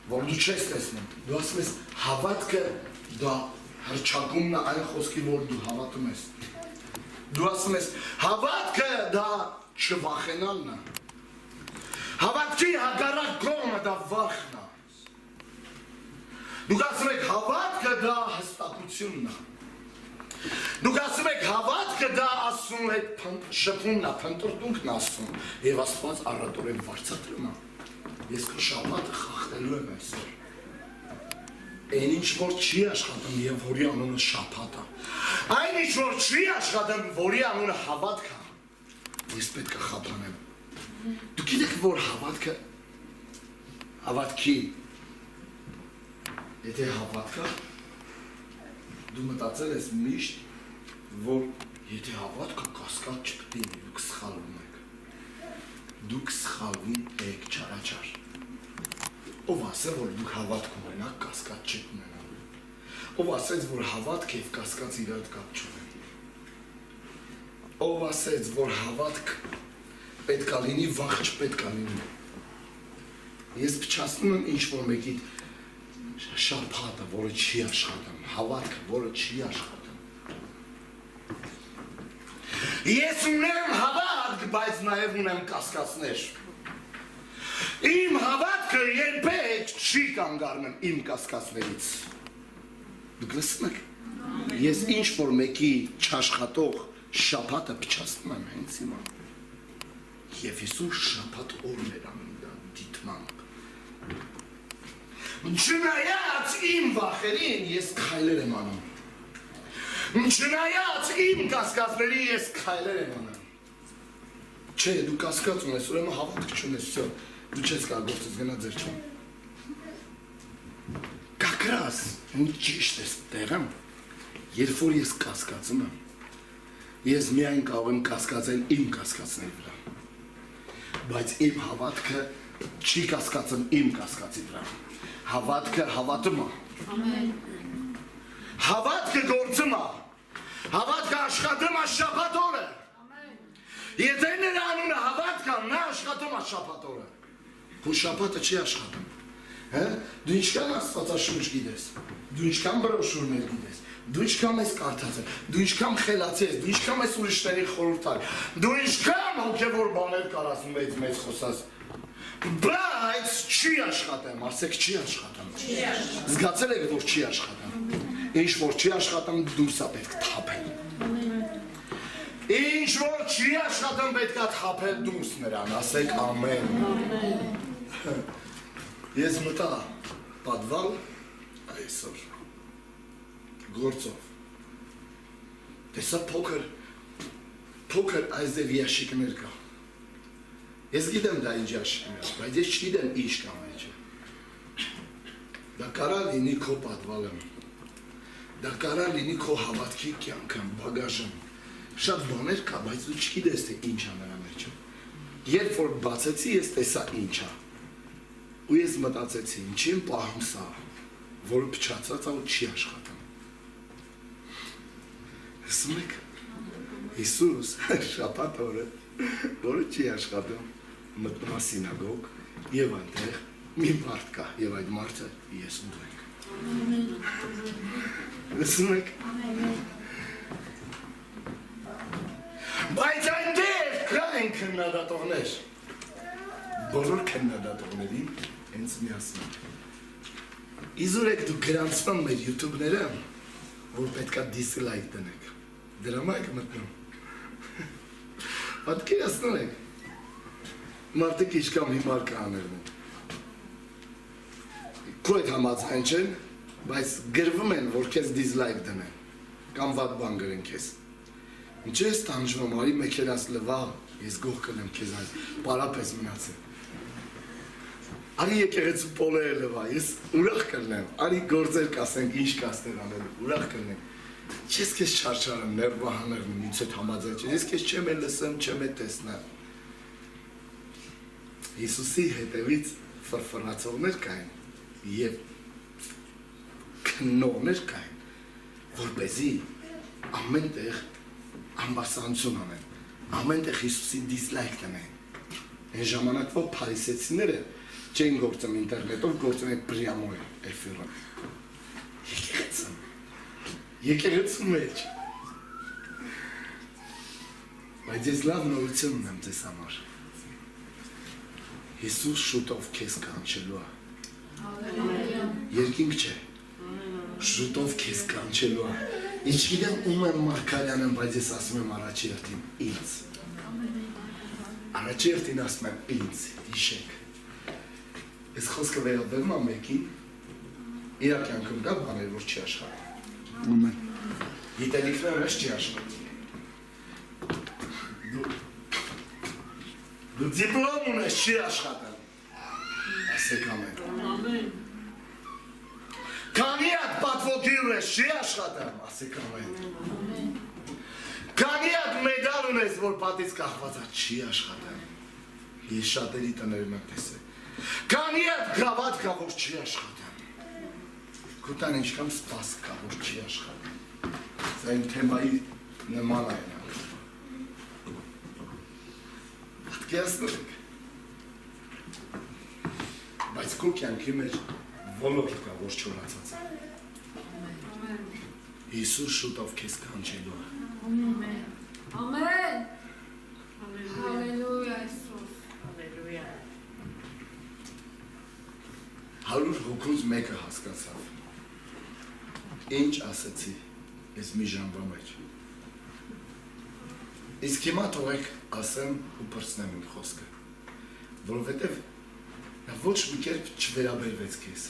որ դու չես տեսնում, դու ասում ես հավատքը դա հռչակումն է այն խոսքի, որ դու հավատում ես, դու ասում ես հավատքը դա չվախենալն է, հավատքի հակառակ կողմը դա վախն է, դուք ասում եք հավատքը դա հստակությունն է, դուք ասում եք հավատքը դա Աստծուն հետ շփումն է, փնտրտունքն է Աստծուն, եւ Աստված առատորեն վարձատրում է, ես քո շաբաթը խախտելու եմ այսօր, այն ինչ որ չի աշխատում եւ որի անունը շաբաթ է, այն ինչ որ չի աշխատում, որի անունը հավատք է, ես պետք է խափանեմ, դուք գիտեք որ հավատքի եթե հավատքը դու մտածել ես միշտ, որ եթե հավատքը կասկած չպետք է լինի, դուք սխալվում եք, դուք սխալվում եք չարաչար, ով ասել, որ դուք հավատք ունենաք, կասկած չեք ունենալ, ով ասեց, որ հավատք և կասկած իրար կապ չունեն, ով ասեց, որ հավատք պետք է լինի, վախ չպետք է լինի, ես փչացնում եմ ինչ-որ մեկի շաբաթը, որը չի աշխատում, հավատքը, որը չի աշխատում։ Ես ունեմ հավատք, բայց նաև ունեմ կասկածներ։ Իմ հավատքը երբեք չի կանգ առնում իմ կասկածներից։ Դուք լսում եք։ Ես ինչ-որ մեկի չաշխատող շաբաթը փչացնում եմ հենց հիմա։ Եվ Հիսուս շաբաթ օրն էր անում դա դիտմամբ։ Չնայած իմ վախերին ես քայլեր եմ անում, չնայած իմ կասկածների ես քայլեր եմ անում, չէ, դու կասկած ունես, ուրեմն հավատք չունես, դու չես կարող գործես գնա ձեր չուն, կակրաս, ճիշտ ես տեղում, երբ որ ես կասկածում եմ, ես միայն կարող եմ կասկածել իմ կասկածների վրա, բայց իմ հավատքը չի կասկածում իմ կասկածի վրա, հավատքը հավատում է, հավատքը գործում է, հավատքը աշխատում է շաբաթ օրը, եթե նրա անունը հավատք է, նա աշխատում է շաբաթ օրը, ու շաբաթը չի աշխատում, դու ինչքան Աստվածաշունչ գիտես, դու ինչքան բրոշուրներ գիտես, դու ինչքան ես կարդացել, դու ինչքան խելացի ես, դու ինչքան ես ուրիշների խորհուրդ, դու ինչքան հոգևոր բաներ կարաս մեծ խոսած, բայց չի աշխատում, ասեք չի աշխատում, զգացել եք, որ չի աշխատում, ինչ որ չի աշխատում, դուրս է պետք թափել, ինչ որ չի աշխատում, պետք է թափել դուրս նրան, ասեք ամեն, ես մտա պատվալ այսօր, գործով, տեսա փոքր այսև ящիկներ կա, ես գիտեմ դա ինչ ящիկներ, բայց ես չգիտեմ ինչ կա մեջը, դա կարա լինի քո պատվալը, դա կարա լինի քո հավատքի կյանքը, բագաժը, շատ բաներ կա, բայց դու չգիտես թե ինչ է նրա մեջը, երբ որ բացեցի ես տեսա ինչ է, ու ես մտածեցի ինչին պահում սա, որը փչացած է ու չի աշխատում, Հսում եք, Հիսուս շաբաթ օրը, որը չի աշխատում, մտնում է սինագոգ և այնտեղ մի մարդ կա և այդ մարդը ես ու դու ենք։ Հսում եք։ Բայց այնտեղ կային քննադատողներ, բոլոր քննադատողներին հենց միասին։ Իզուր եք դու գրանցվում մեր յութուբները, որ պետք է դիսլայք տնեք, դրամա եք մտնում, պատկերացնում եք, մարդիկ ինչքան հիմար կաներն են, քո այդ համաձայն չեն, բայց գրվում են, որ քեզ դիսլայք դնեն, կամ վատ բան գրեն քեզ, ինչ ես տանջվում, արի մեքենաս լվա, ես գող կնեմ քեզ այդ, պարապես մնացել, արի եկեղեցու պոլերը լվա, ես ուրախ կլնեմ, արի գործեր կասենք, ինչ կաստեր անել, ուրախ կլնեմ, չես կեզ չարչարեմ, ներվահաներն ինձ հետ համաձայն չեն, ես կեզ չեմ է լսեմ, չեմ է տեսնեմ, Հիսուսի հետևից ֆրֆրացողներ կային և քննողներ կային, որպեսզի ամեն տեղ ամբարսանություն անեն, ամեն տեղ Հիսուսի դիսլայք տնեն, Այն ժամանակվա փարիսեցիները չեն գործում ինտերնետով, գործում են պրյամոյ էֆիրը։ Եկեղեցու մեջ։ Բայց ես լավ նորություն ունեմ ձեզ համար։ Հիսուս շուտով քեզ կանչելու է։ Երկինք չէ։ Շուտով քեզ կանչելու է։ Իչգիտեմ ում եմ Մարգարյանն, բայց ես ասում եմ առաջերտին ինձ։ Առաջերտին ասում եմ ինձ, հիշեք։ Ես խոսքը վերաբերում եմ մեկին, իր կյանքում կա բաներ, որ չի աշխատում։ Ումեն։ Գիտելիքները ես չի աշխատում։ Դու դիպլոմ ունես, չի աշխատում։ Ասեք ամեն։ Քանի հատ պատվոգիր ունես, չի աշխատում։ Ասեք ամեն։ Քանի հատ մեդալ ունես, որ պատից կախված է, չի աշխատում։ Ես շատերի տներում եմ տեսել։ Քանի հատ գրավատ կա, որ չի աշխատում։ Քուտան ինչքան սպասք կա, որ չի աշխատում։ Սա այն թեմայի նման այն։ Պատկերացնեք։ Բայց քո կյանքի մեջ ոլորտ կա, որ չորացած է։ Հիսուս շուտով քեզ կանչելու է։ Ամեն։ Հալելույա Իսուս։ Հալելույա։ 100 հոգուց մեկը հասկացավ։ Ինչ ասեցի ես մի ժամվա մեջ։ Իսկ հիմա թողեք ասեմ ու պրծնեմ իմ խոսքը, որովհետև նա ոչ մի կերպ չվերաբերվեց քեզ։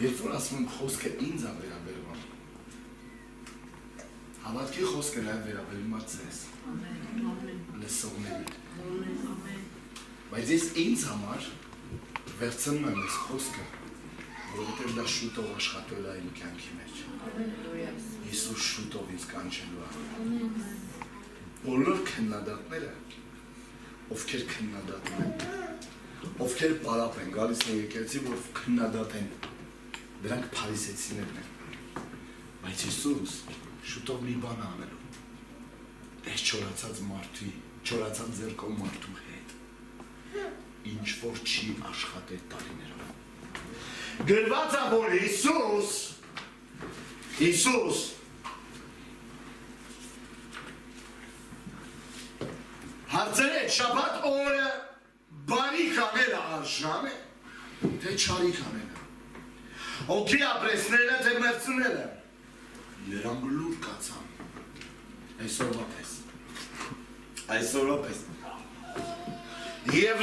Երբ որ ասում եմ խոսքը ինձ է վերաբերվում, հավատքի խոսքը նաև վերաբերում է ձեզ, լսողների։ Բայց ես ինձ համար վերցնում եմ այս խոսքը, որովհետև դա շուտով աշխատել է իմ կյանքի մեջ։ Հիսուս շուտով ինձ կանչելու է։ Բոլոր քննադատները, ովքեր քննադատում են, ովքեր պարապ են, գալիս են եկեղեցի, որ քննադատեն, դրանք փարիսեցիներն են։ Բայց Հիսուս շուտով մի բան անելու։ Այս չորացած մարդի, չորացած ձեռքով մարդու հետ, ինչ որ չի աշխատել տարիներով։ Գրված է, որ Հիսուս հարցրեց շաբաթ օրը բարիք անելը արժան է, թե չարիք անելը, հոգի ապրեսնելը, թե մերցնելը, նրանք լուր կացան, այսօրվա պես, Եվ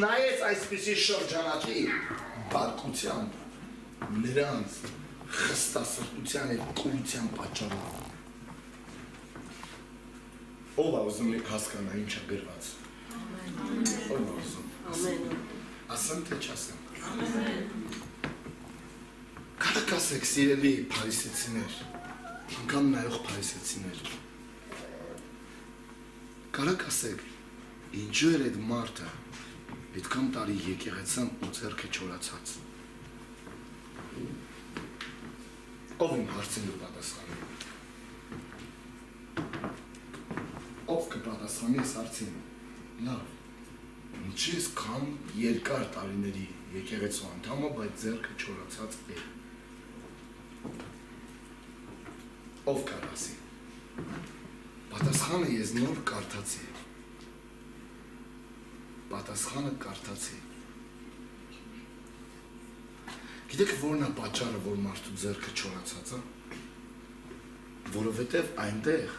նայեց այսպիսի շրջանակի բարկության, նրանց խստասրտության և կուրության պատճառով։ Ով է ուզում հասկանա ինչ է գրված։ Ով է ուզում։ Ասեմ թե չասեմ։ Կարեք ասեք սիրելի փարիսեցիներ, անգամ նայող փարիսեցիներ։ Կարեք ասեք ինչու էր այդ մարդը այդքան տարի եկեղեցան ու ձեռքը չորացած։ Ով իմ հարցին ու պատասխանի։ Ով կպատասխանի այս հարցին։ Լավ, ինչի ես քան երկար տարիների եկեղեցու անդամը, բայց ձեռքը չորացած է։ Ով կար ասի։ Պատասխանը ես նոր կարդացի։ Պատասխանը կարդացի։ Գիտեք որն է պատճառը, որ մարդու ձեռքը չորացած է։ Որովհետև այնտեղ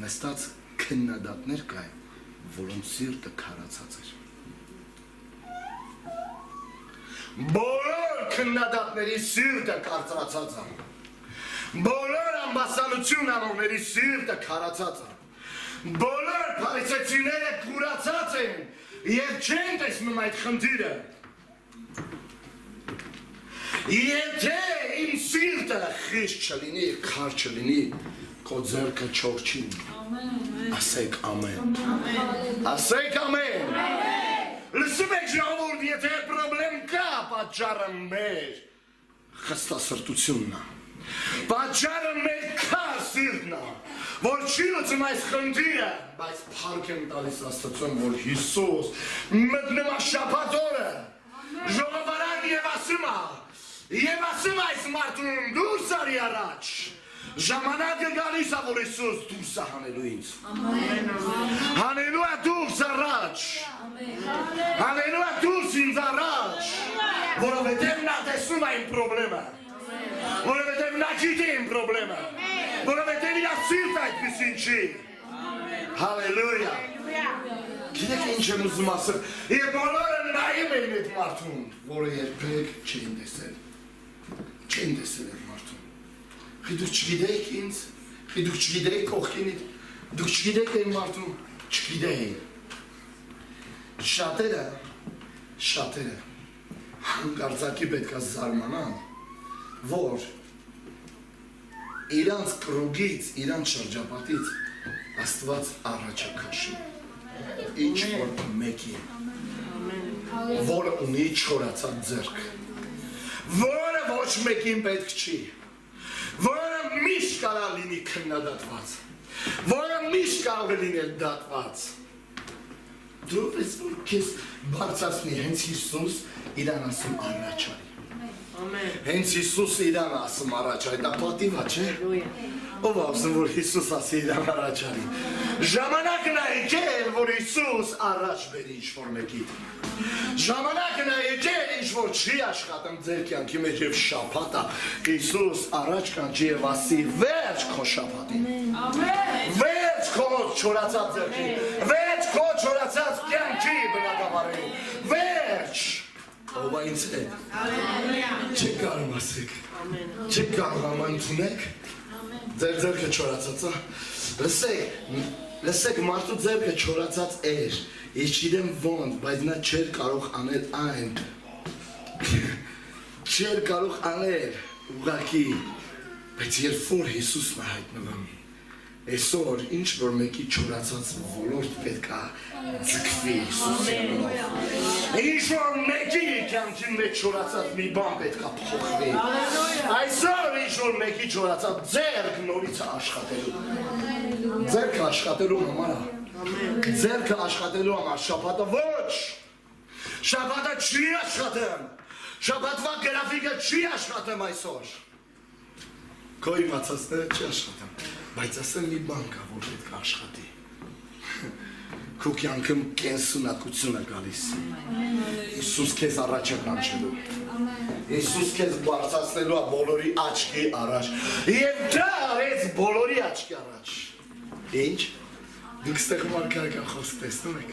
նստած քննադատներ կային, որոնց սիրտը քարացած էր։ Բոլոր քննադատների սիրտը կարծրացած է։ Բոլոր ամբասանություն անողների սիրտը քարացած է։ Բոլոր փարիսեցիները կուրացած են և չեն տեսնում այդ խնդիրը։ Եթե իմ սիրտը խիստ չլինի, քար չլինի, քո ձեռքը չոր չի լինի։ Ասեք ամեն։ Ասեք ամեն։ Լսում եք ժողովուրդ, եթե պրոբլեմ կա, պատճառը մեր խստասրտությունն է։ Պատճառը մեր քար սիրտն է, որ չի լուծում այս խնդիրը, բայց փառք եմ տալիս Աստծուն, որ Հիսուս մտնում է շաբաթ օրը, ժողովարան եւ ասում այս մարդուն դուրս արի առաջ, ժամանակը գալիս է, որ Հիսուս դուրս է հանելու ինձ, հանելու է դուրս առաջ, հանելու է դուրս ինձ առաջ, որովհետև նա տեսնում է իմ պրոբլեմը, որովհետև նա գիտի իմ պրոբլեմը, որովհետև իր սիրտը այդպիսին չի, հալելույա, գիտեք ինչ եմ ուզում ասել, և բոլորը նայում էին այդ մարդուն, որը երբեք չէին տեսել այդ մարդուն, դուք չգիտեիք ինձ, դուք չգիտեիք կողքինիդ, դուք չգիտեիք այն մարդուն, չգիտեիք, շատերը, հանկարծակի պետք է զարմանան, որ իրանց կրուգից, իրանց շրջապատից Աստված առաջ է քաշում, ինչ որ մեկին, որը ունի չորացած ձեռք, որը ոչ մեկին պետք չի, որը միշտ կարող լինի քննադատված, որը միշտ կարող է լինել դատված, դու պես որ քեզ բարձրացնի հենց Հիսուս իրան ասում առաջ արի, հենց Հիսուս իրան ասում առաջ արի, դա պատիվա չէ, ով ասում որ Հիսուս ասի իրան առաջ արի, ժամանակն է եկել որ Հիսուս առաջ բերի ինչ-որ մեկիդ, ժամանակն է եկել ինչ-որ չի աշխատում ձեր կյանքի մեջ և շաբաթ է, Հիսուս առաջ կանչի և ասի վերջ քո շաբաթին, վերջ քո չորացած ձեռքին, վերջ քո չորացած կյանքի բնագավառին, վերջ, ով է ինձ հետ, չեք կարում ասեք, չեք կարում ընդունեք, ձեր ձեռքը չորացած է, լսեք մարդու ձեռքը չորացած էր, ես չգիտեմ ոնց, բայց նա չէր կարող անել այն, չէր կարող անել ուղղակի, բայց երբ որ Հիսուսն է հայտնվում, այսօր ինչ որ մեկի չորացած ոլորտ պետք է ձգվի Հիսուսի անունով, ինչ որ մեկի կյանքի մեջ չորացած մի բան պետք է փոխվի, այսօր ինչ որ մեկի չորացած ձեռք նորից է աշխատելու, ձեռքը աշխատելու համար է, ձեռքը աշխատելու համար, շաբաթը ոչ, շաբաթը չի աշխատում, շաբաթվա գրաֆիկը չի աշխատում այսօր, քո իմացածները չի աշխատում, բայց ասեմ մի բան կա, որ պետք է աշխատի, քո կյանքում կենսունակություն է գալիս, Հիսուս քեզ առաջ է կանչելու, Հիսուս քեզ բարձրացնելու է բոլորի աչքի առաջ, և դա արեց բոլորի աչքի առաջ, ինչ? Դուք ստեղ մարգարեական խոսք տեսնում եք։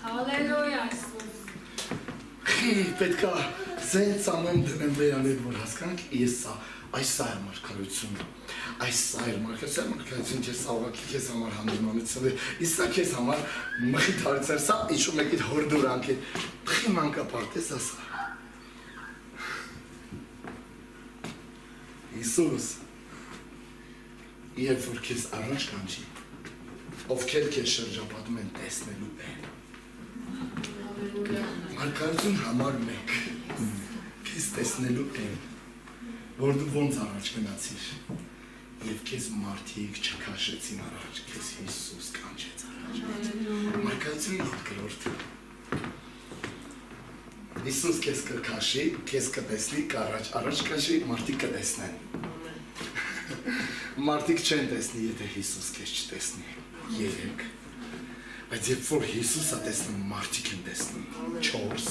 Հալելույա պետք է զենց ամեն դնեմ վերանել, որ հասկանք, այս սա է մարգարություն, այս սա է մարգարություն, ես ավակի քեզ համար հանդիմանություն է, իսա քեզ համար մխիթարից էր, սա իչու մեկիտ հորդուրանք է, տխի մանկապարտ ես ասա։ Հիսուս, երբ որ քեզ առաջ կանչի, ովքեր քեզ շրջապատում են տեսնելու են, մարգարություն համար մեկ, քեզ տեսնելու են, որ դու ոնց առաջ գնացիր, և քեզ մարդիկ չքաշեցին առաջ, քեզ Հիսուս կանչեց առաջ, մարգարություն երկրորդ, Հիսուս քեզ կքաշի, քեզ կտեսնի, առաջ կաշի, մարդիկ կտեսնեն, մարդիկ չեն տեսնի, եթե Հիսուս քեզ չտեսնի, երեք, բայց երբ որ Հիսուս է տեսնում, մարդիկ են տեսնում, չորս,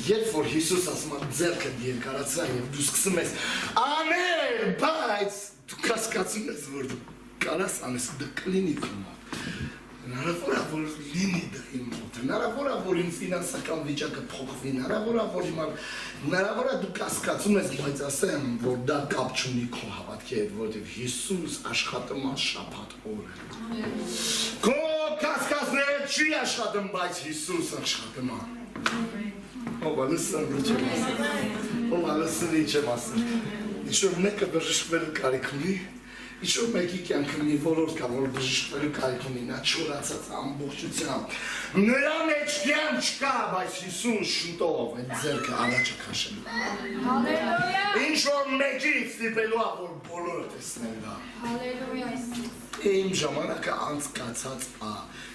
երբ որ Հիսուս ասում է ձեռքդ երկարացրա և դու սկսում ես անել, բայց դու կասկածում ես, որ դու կարաս անես, դա կլինի քո մոտ, հնարավոր է, որ լինի դա իմ մոտ, հնարավոր է, որ իմ ֆինանսական վիճակը փոխվի, հնարավոր է դու կասկածում ես, բայց ասեմ, որ դա կապ չունի քո հավատքի հետ, որովհետև Հիսուս աշխատում է շաբաթ օրը, քո կասկածները չի աշխատում, բայց Հիսուս աշխատում է, ով լսում ինչ եմ ասել, ով լսում ինչ եմ ասել, ինչ որ մեկը բժշկվելու կարիք ունի, Իշոր մեկի կյանքը մի ոլորտ կա, որ բժշկվելու կարիք ունի, նա չորացած ամբողջությամբ։ Նրա մեջ կյան չկա, բայց Հիսուս շուտով այդ ձեռքը առաջ է քաշել։ Հալելույա։ Ինչ որ մեկի ստիպելու է, որ բոլորը տեսնեն դա։ Հալելույա Իսուս։ Իմ ժամանակը անցկացած է։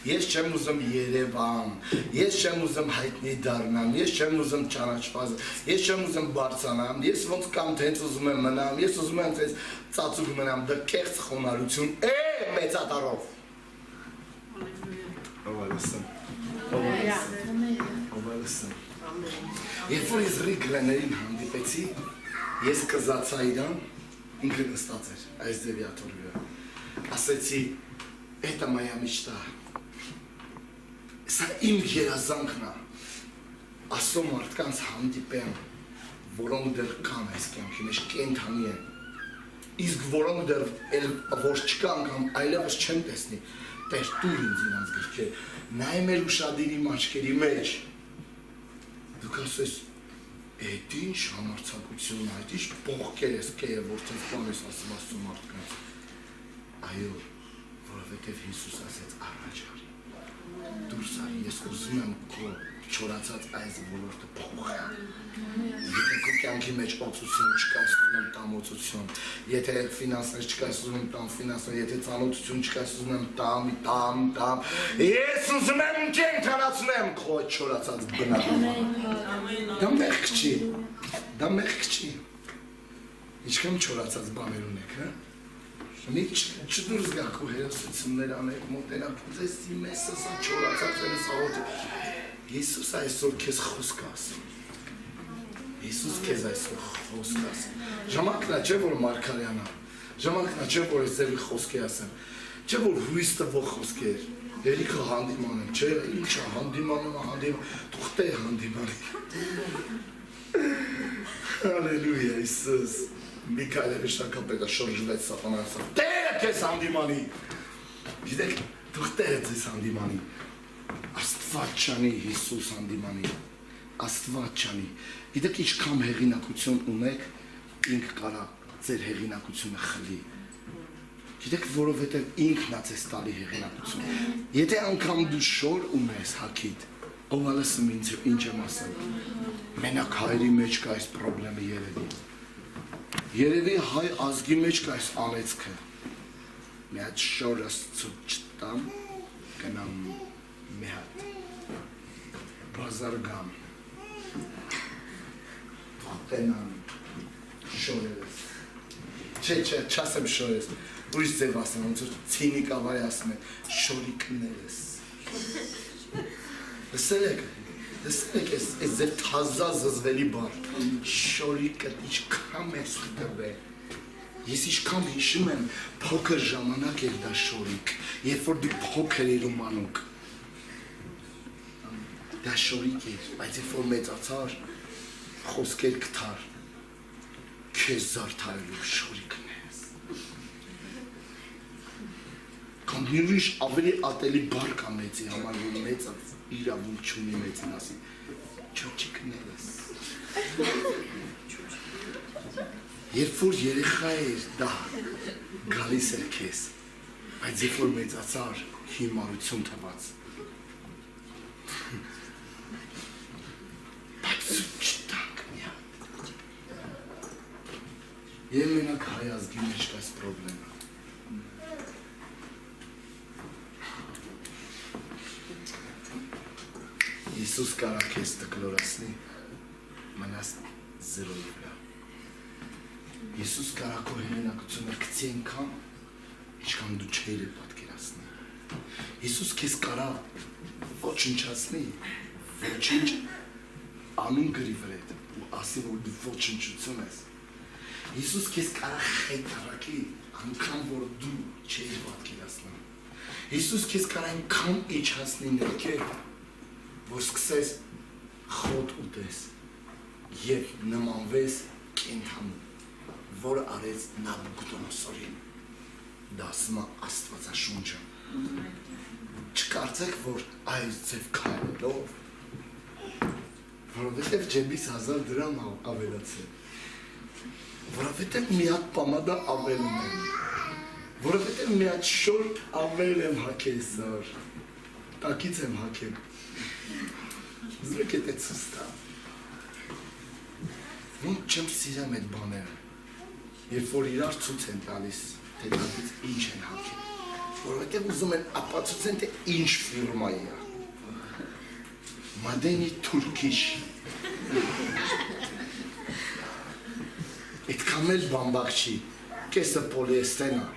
Ես չեմ ուզում Երևան, ես չեմ ուզում հայտնի դառնամ, ես չեմ ուզում ճանաչված, ես չեմ ուզում բարձրանամ, ես ոնց կամ տենց ուզում եմ մնամ, ես ուզում եմ տենց ծածուկ մնամ, դա կեղծ խոնարհություն է մեծատարով։ Երբ որ ես ռիգլեներին հանդիպեցի, ես կզացա իրան, ինքը նստած էր այս դեվիաթորի վրա։ Ասեցի, «Это моя мечта». Սա իմ երազանքն է, ասո մարդկանց հանդիպեմ, որոնք դեռ կան այս կյանքի մեջ, կենդանի են, իսկ որոնք դեռ որ չկան կամ այլևս չեմ տեսնի, Տեր տուր ինձ իրանց գրքեր, նայեմ էլ ուշադիր իմ աչքերի մեջ, դուք ասես, այդ ինչ համարձակություն է, այդ ինչ պողքեր ես կեը, որ տենց բան ես ասում աստու մարդկանց, այո, որովհետև Հիսուս ասեց առաջ արի, դուրս արի, ես ուզում եմ քո չորացած այս ոլորտը փոխել։ Եթե քո կյանքի մեջ օծություն չկա, ուզում եմ տամ օծություն, եթե ֆինանսներ չկա, ուզում եմ տամ ֆինանսներ, եթե ծանոթություն չկա, ուզում եմ տամ, ես ուզում եմ կենթանացնեմ քո չորացած բնակարանը։ Դա մեղք չի, դա մեղք չի։ Ինչքան չորացած բաներ ունեք, հա։ Մի չդուրս գա քո հերոսություններ անեք, մոտենակ ձեզ մեզ սա չորացած էր սաղոտ։ Հիսուս այսօր քեզ խոսք ասում։ Հիսուս քեզ այսօր խոսք ասում։ Ժամանակն է չէ որ Մարգարյանա, ժամանակն է չէ որ ես ձեր խոսքի ասեմ, չէ որ հույս տվող խոսքեր։ Երիքը հանդիման եմ, չէ, ինչա հանդիմանում, դուք տե հանդիմանեք։ Հալելույա Հիսուս։ Միքայելը վիշտակապետը շրջվեց սատանայասը, Տերը քեզ հանդիմանի, գիտեք, դուք Տերը ձեզ հանդիմանի, Աստված չանի Հիսուս հանդիմանի, Աստված չանի, գիտեք ինչքան հեղինակություն ունեք, ինք կարա ձեր հեղինակությունը խլի, գիտեք որովհետև ինքն է ձեզ տալի հեղինակություն, եթե անգամ դու շոր ունես հագիդ, ով ալսում ինձ ինչ եմ ասել, մենակ հայրի մեջ կա այս պրոբլեմը Երևի հայ ազգի մեջ կա այս անեցքը, մի հատ շորս ծուտ չտամ, կնամ մի հատ, բազար գամ, տենան շորերս, չասեմ շորերս, ուրիշ ձև ասեմ, ոնց որ ցինիկ ավարի ասում է, շորիկներս, լսել եք ես ձեր թազա զզվելի բար, շորիկը ինչքան մեծ տվե, ես ինչքան հիշում եմ, փոքր ժամանակ էր դա շորիկ, երբ որ դու փոքր էր ու մանուկ, դա շորիկ էր, բայց երբ որ մեծացար, խոսքեր կթար, քեզ զարդարելու շորիկն ես, կամ նույնիսկ ավելի ատելի բար կա մեծի համար, որ մեծած, իրավունք չունի մեծին ասի, չոչիկներս։ Երբ որ երեխա էր, դա գալիս էր քեզ, բայց երբ որ մեծացար, հիմարություն թված։ Բայց չտանք մի հատ։ Եվ մենակ հայ ազգի մեջ կա այս պրոբլեմը։ Հիսուս կարա քեզ տկլորացնի, մնաս զրոյի վրա։ Հիսուս կարա քո հեղինակությունը գցի այնքան, ինչքան դու չէիր պատկերացնի։ Հիսուս քեզ կարա ոչնչացնի, ոչինչ անուն գրի վրա ու ասի, որ դու ոչնչություն ես։ Հիսուս քեզ կարա խայտարակի, անգամ որ դու չէիր պատկերացնում։ Հիսուս քեզ կարա այնքան իջացնի ներքև, որ սկսես խոտ ուտես և նմանվես կենթանու, որ արեց Նաբուկոդոնոսորին, դա ասում է Աստվածաշունչը։ Չկարծեք, որ այս ձև քայլելով, որովհետև ջեբիս 1000 դրամ ավելացել, որովհետև մի հատ պամադա ավելում եմ, Որովհետև մի հատ շոր ամեր եմ հակել սար, տակից եմ հակել, զրեք էտ է ծուս տա, ոնք չեմ սիրեմ էտ բաները, երբ որ իրար ծուց են տալիս, թե տակից ինչ են հակել, որովհետև ուզում են ապացուցեն, թե ինչ ֆիրմա է, Մադենի Թուրքիշ, այդքան էլ բամբակ չի, կեսը պոլիեստենա,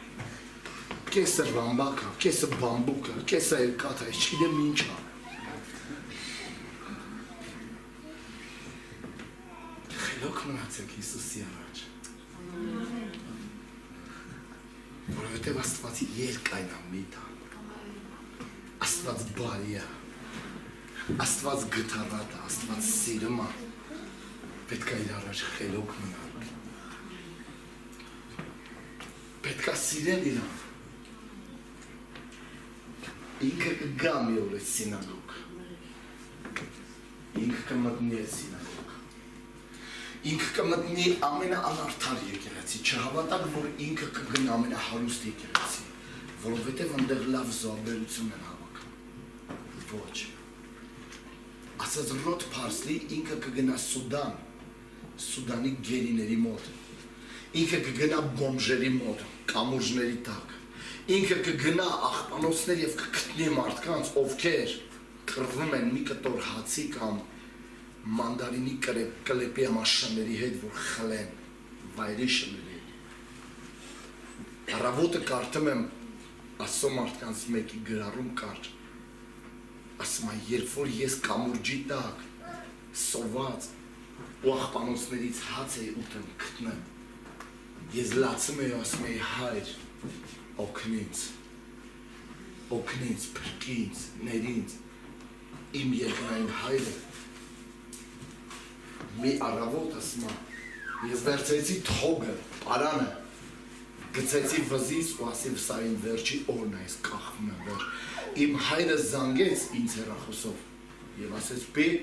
կեսը բամբակա, կեսը բամբուկա, կեսը երկաթա, չգիտեմ ինչ է։ Խելոք մնացեք Հիսուսի առաջ։ Որովհետև Աստվածի երկայն է միթա, Աստված բարի է, Աստված գթառատ է, Աստված սիրում է, պետք է իր առաջ խելոք մնալ։ Պետք է սիրել իրան։ Ինքը կգա մի օր է սինագոգ, ինքը կմտնի է սինագոգ, ինքը կմտնի ամենաանարդար եկեղեցի, չհավատակ, որ ինքը կգնա ամենահարուստ եկեղեցի, որովհետև ընդեղ լավ զոհաբերություն են հավաքում, ոչ, ասած Ռոդ Փարսլի ինքը կգնա Սուդան, Սուդանի գերիների մոտ, ինքը կգնա բոմժերի մոտ, կամուրջների տակ, ինքը կգնա աղբանոցներ և կգտնի մարդկանց, ովքեր կռվում են մի կտոր հացի կամ մանդարինի կլեպի ամաշանների հետ, որ խլեն վայրի շների հետ։ Առավոտը կարդում եմ Աստծո մարդկանց մեկի գրառում կար, ասում է, երբ որ ես կամուրջի տակ սոված ու աղբանոցներից հաց էի ուտեմ գտնեմ, ես լացում էի ու ասում էի հայր, օգնինց, փրկինց, ներինց, իմ երկնային հայրը, մի առավոտ ասում է, ես վերցրեցի թողը, պարանը, գցեցի վզից ու ասիվ սա իմ վերջի օրն է, ես կախվում եմ վեր, իմ հայրը զանգեց ինձ հեռախոսով և ասեց պետ,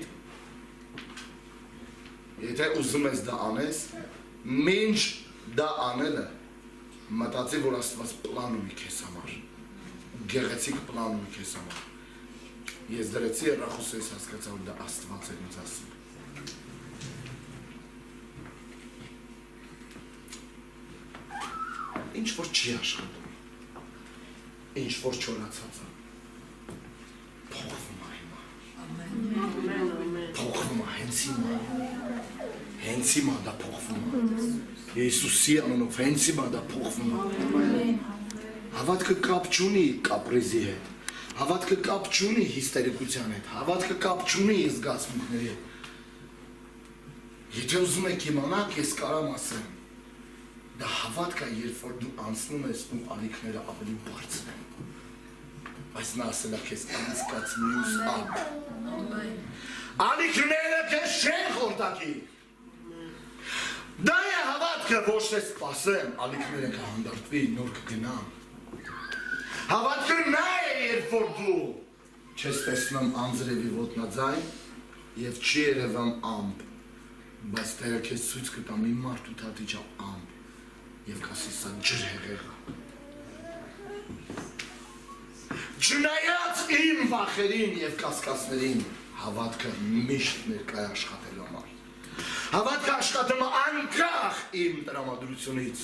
եթե ուզում ես դա անես, մինչ դա անելը, մտածի, որ Աստված պլան ունի քեզ համար, գեղեցիկ պլան ունի քեզ համար, ես դրեցի հեռախոսը, ես հասկացա, որ դա Աստված էր ինձ ասում, ինչ որ չի աշխատում, ինչ որ չորացած է, փոխվում է հիմա, փոխվում է, հենց հիմա դա փոխվում է, Եիսուսի անունով, հենց հիմա դա փոխվում է, հավատքը կապ չունի կապրիզի հետ, հավատքը կապ չունի հիստերիկության հետ, հավատքը կապ չունի զգացմունքների հետ, եթե ուզում եք իմանալ, ես կարամ ասեմ, դա հավատք է, երբ որ դու անցնում ես ու ալիքները ավելի բարձր են, բայց նա ասել է քեզ անցկաց մյուս ալիք, ալիքները քեզ չեն խորտակի, դա է հավատքը, ոչ թե սպասեմ, ալիքները կհանդարտվի, նոր կգնամ, հավատքը նա է, երբ որ դու չես տեսնում անձրևի ոտնաձայն և չի երևամ ամպ, բայց Տերը քեզ ցույց կտա մի մարդ ու թատիճա ամպ, և կասի սա ջրհեղեղ է։ Չնայած իմ վախերին և կասկածներին հավատքը միշտ ներկայ աշխատելու համար։ Հավատքը աշխատում է անկախ իմ տրամադրությունից։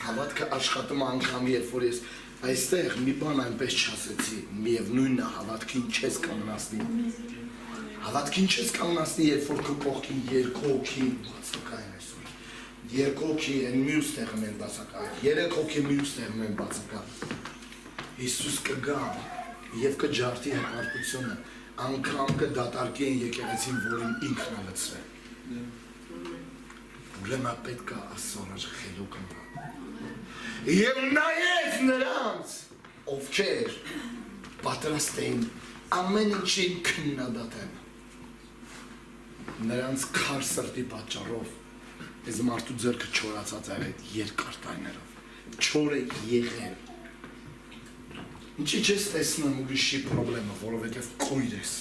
Հավատքը աշխատում է անգամ, երբ որ ես այստեղ մի բան այնպես չասեցի, միևնույնն է հավատքին չես կանգնացնի։ Հավատքին չես կանգնացնի, երբ որ քո կողքին երկու հոգի բացակայեն այսօր։ Երկու հոգի են մյուս տեղում են բացակայել, երեք հոգի մյուս տեղում են բացակայել։ Հիսուս կգա և կջարդի հպարտությունը, անգամ կդատարկի են եկեղեցին, որին ինքն է լցրել։ Ուրեմն պետք է Աստծո առաջ խելոք մնալ։ Եվ նայեց նրանց, ովքեր պատրաստ էին ամեն ինչին քննադատել։ Նրանց քար սրտի պատճառով այս մարդու ձեռքը չորացած էր այդ երկար տարիներով։ Չոր է եղել։ Ինչի չես տեսնում ուրիշի պրոբլեմը, որովհետև կույր ես։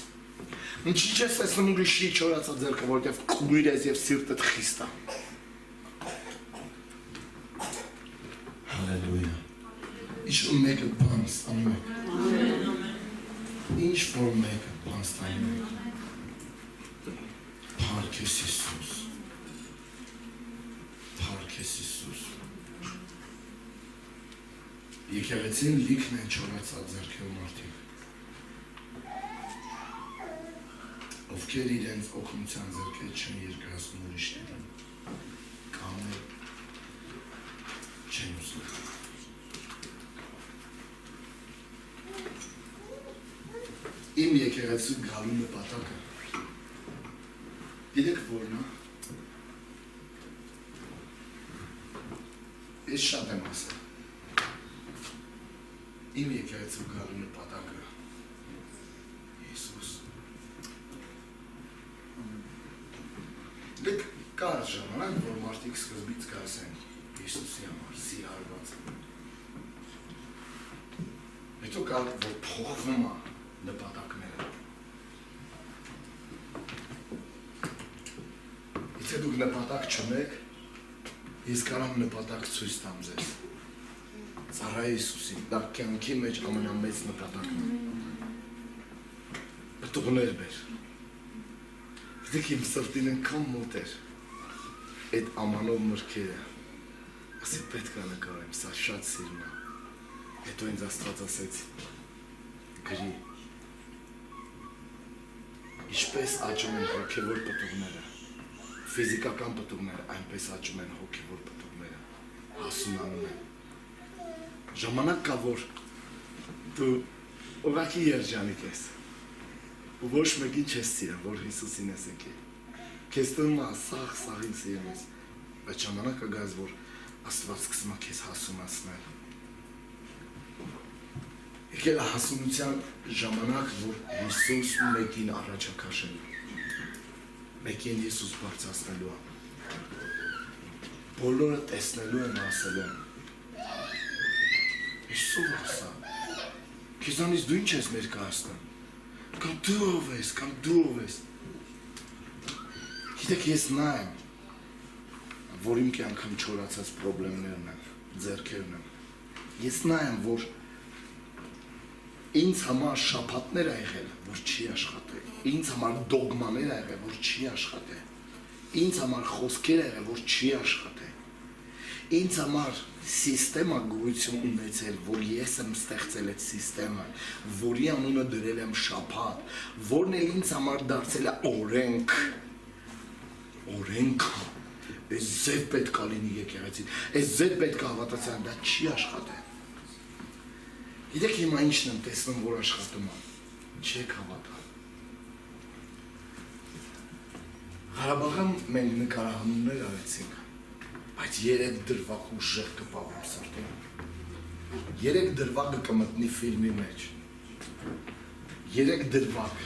Ինչի չես տեսնում ուրիշի չորացած ձեռքը, որովհետև կույր ես և սիրտդ խիստ է։ Հալելույա։ Ինչ-որ մեկը բան ստանում եք։ Ինչ-որ մեկը բան ստանում եք։ Փառք քեզ Հիսուս։ Փառք քեզ Հիսուս։ Եկեղեցին լիքն են չորացած ձեռքերով մարդիկ։ Ովքեր իրենց օգնության ձեռքեր չեն երկրացնում ուրիշներին։ Կամ չեն ուզում։ Իմ եկեղեցու գալու նպատակը գիտեք որն է։ Ես շատ եմ ասել։ Իմ եկեղեցու գալու նպատակը Հիսուս։ Դեք կար ժամանակ, որ մարդիկ սկզբից կասեն Հիսուսի համար սիրահարված։ Հետո կար, որ փոխվում է նպատակները։ Եթե դուք նպատակ չունեք, ես կարամ նպատակ ցույց տամ ձեզ։ Ծառայի Հիսուսին, դա կյանքի մեջ ամենամեծ նպատակն է։ Պտուղներ բեր։ Դեք իմ սրտին ենքան մոտ էր, այդ ամանով մրգերը, ասի պետք է նկարեմ, սա շատ սիրում է։ Հետո ինձ Աստված ասեց, գրի, ինչպես աճում են հոգևոր պտուղները, ֆիզիկական պտուղները, այնպես աճում են հոգևոր պտուղները, հասունանում են։ Ժամանակ կա, որ դու ուղղակի երջանիկ ես, ու ոչ մեկին չես սիրում, որ Հիսուսին ես եկել։ Քեզ թվում է սաղին սիրում ես, բայց ժամանակը գա, որ Աստված սկսում է քեզ հասունացնել։ Եկել է հասունության ժամանակ, որ Հիսուս մեկին առաջակաշել, մեկին Հիսուս բարձրացնելու է, բոլորը տեսնելու են ասելու են, Հիսուս ասա, քեզանից դու ինչ ես ներկայացնում, կամ դու ով ես, գիտեք ես նա եմ, որ իմ կյանքում չորացած պրոբլեմներն են, ձեռքերն են, ես նա եմ, որ ինձ համար շաբաթներ է եղել, որ չի աշխատել, ինձ համար դոգմաներ է եղել, որ չի աշխատել, ինձ համար խոսքեր է եղել, որ չի աշխատել, ինձ համար սիստեմա գոյություն ունեցել, որ ես եմ ստեղծել այդ սիստեմը, որի անունը դրել եմ շաբաթ, որն էլ ինձ համար դարձել է օրենքը, այս ձև պետք է լինի եկեղեցին, այս ձև պետք է հավատացան, դա չի աշխատել։ Գիտեք հիմա ինչն եմ տեսնում, որ աշխատում է, չեք հավատալ։ Ղարաբաղում մենք նկարահանումներ արեցինք, բայց 3 դրվագ ուժեղ կպավեմ սրտին։ 3 դրվագը կմտնի ֆիլմի մեջ։ 3 դրվագ։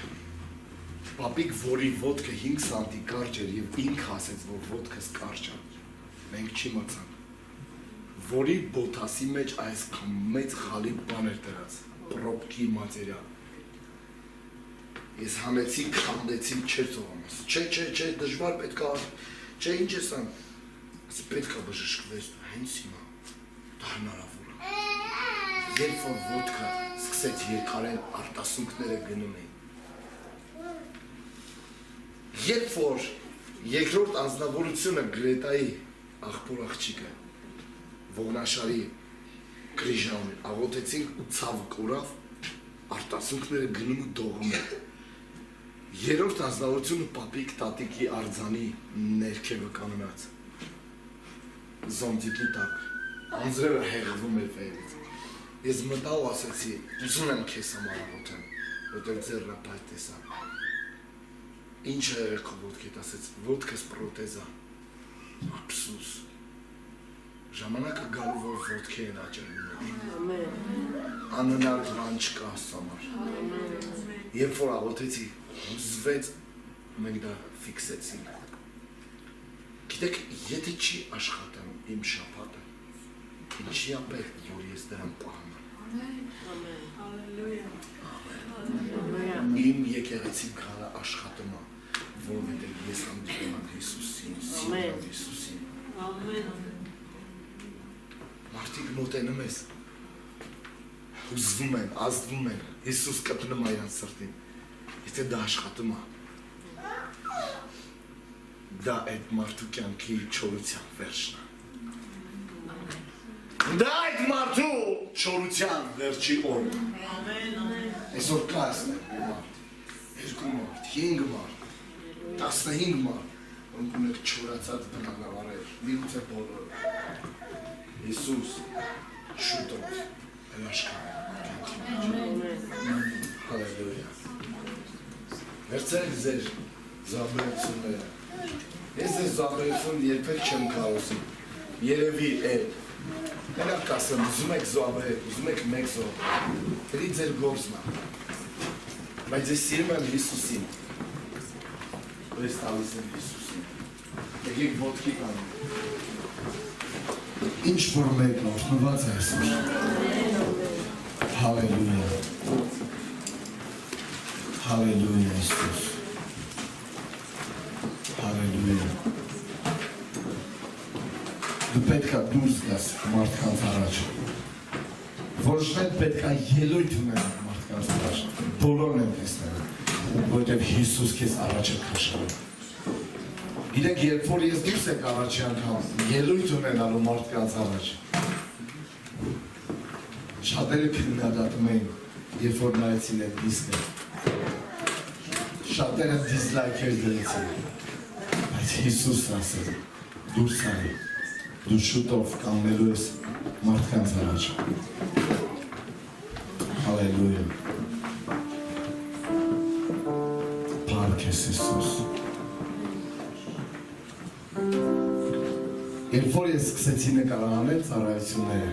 Պապիկ, որի ոտքը 5 սանտի կարճ էր և ինքը ասեց, որ ոտքս կարճ է, մենք չի մցանք, որի բոթասի մեջ այսքան մեծ խալի բան էր դրած, պրոպկի մատերիալ։ Ես հանեցի, քանդեցի, չէր ծողամաս, չէ, դժվար պետք է, չէ, ինչ ես ան, ասի պետք է բժշկվես, հենց հիմա, դա հնարավոր է։ Երբ որ ոտքը սկսեց երկարել արտասունքները գնում էին, երբ որ երկրորդ անձնավորությունը Գրետայի աղբոր աղջիկը ողնաշարի գրիժանին աղոթեցինք ու ցավը կորավ, արտասունքները գնում ու դողում են։ Երրորդ անձնավորությունը պապիկ տատիկի արձանի ներքևը կանգնած, զոնտիկի տակ, անձրևը հեղվում էր վերից։ Ես մտա ու ասեցի, ուզում եմ քեզ համար աղոթեմ, որտեղ ձեռը պայտ տեսա։ Ինչ է եղել քո ոտքիդ, ասեց, ոտքս պրոթեզ է, ափսուս։ Ժամանակը գալու, որ ոտքի են աճելու։ Անհնար բան չկա Աստծո համար։ Երբ որ աղոթեցի, հուզվեց, մենք դա ֆիքսեցինք։ Գիտեք, եթե չի աշխատում իմ շաբաթը, ինչի է պետք, որ ես դրան պահում եմ։ Իմ եկեղեցին քարը աշխատում է, որովհետև ես հանդիպում եմ Հիսուսին, սիրում եմ Հիսուսին։ Մարդիկ մոտենում ես, Ուզվում են, ազդվում են, Հիսուս կպնում է իրան սրտին, եթե դա աշխատում է, դա այդ մարդու կյանքի չորության վերջն է։ Դա այդ մարդու չորության վերջի օրն է։ Այսօր կա ասնեմ մի մարդ, 2 մարդ, 5 մարդ, 15 մարդ, ոնք ունեք չորացած բնագավառեր, միգուցե բոլորը։ Հիսուս շուտով հրաշքան է։ Հալելույա։ Վերցրեք ձեր զաբերությունները։ Ես ձեր զաբերություն երբեք չեմ կարոսում։ Երևի էլ։ Մենակ կասեմ, ուզում եք զոհաբեր, ուզում եք մեկ զոհ։ Դրի ձեր գործն է։ Բայց ես սիրում եմ Հիսուսին։ Ես տալիս եմ Հիսուսին։ Եկեք ոտքի կանում։ Ինչ որ մեկն օրհնված է այսօր։ Հալելույա։ Հալելույա Հիսուս։ Հալելույա։ Դու պետք է դուրս գաս մարդկանց առաջ։ Որոշներ պետք է ելույթ ունեն մարդկանց առաջ։ Բոլորն են տեսնել, որտեղ Հիսուս քեզ առաջ է քաշել։ Գիտեք, երբ որ ես դուրս եք առաջի անգամ ելույթ ունենալու մարդկանց առաջ, շատերը քննադատում էին, երբ որ նայեցին այդ դիսկը, շատերը դիզլայքեր դրեցին, բայց Հիսուսն ասել, դուրս արի, դու շուտով կանգնելու ես մարդկանց առաջ։ Հալելույա։ Փառք ես Հիսուս։ Երբ որ ես սկսեցի նկարահանել ծառայությունները,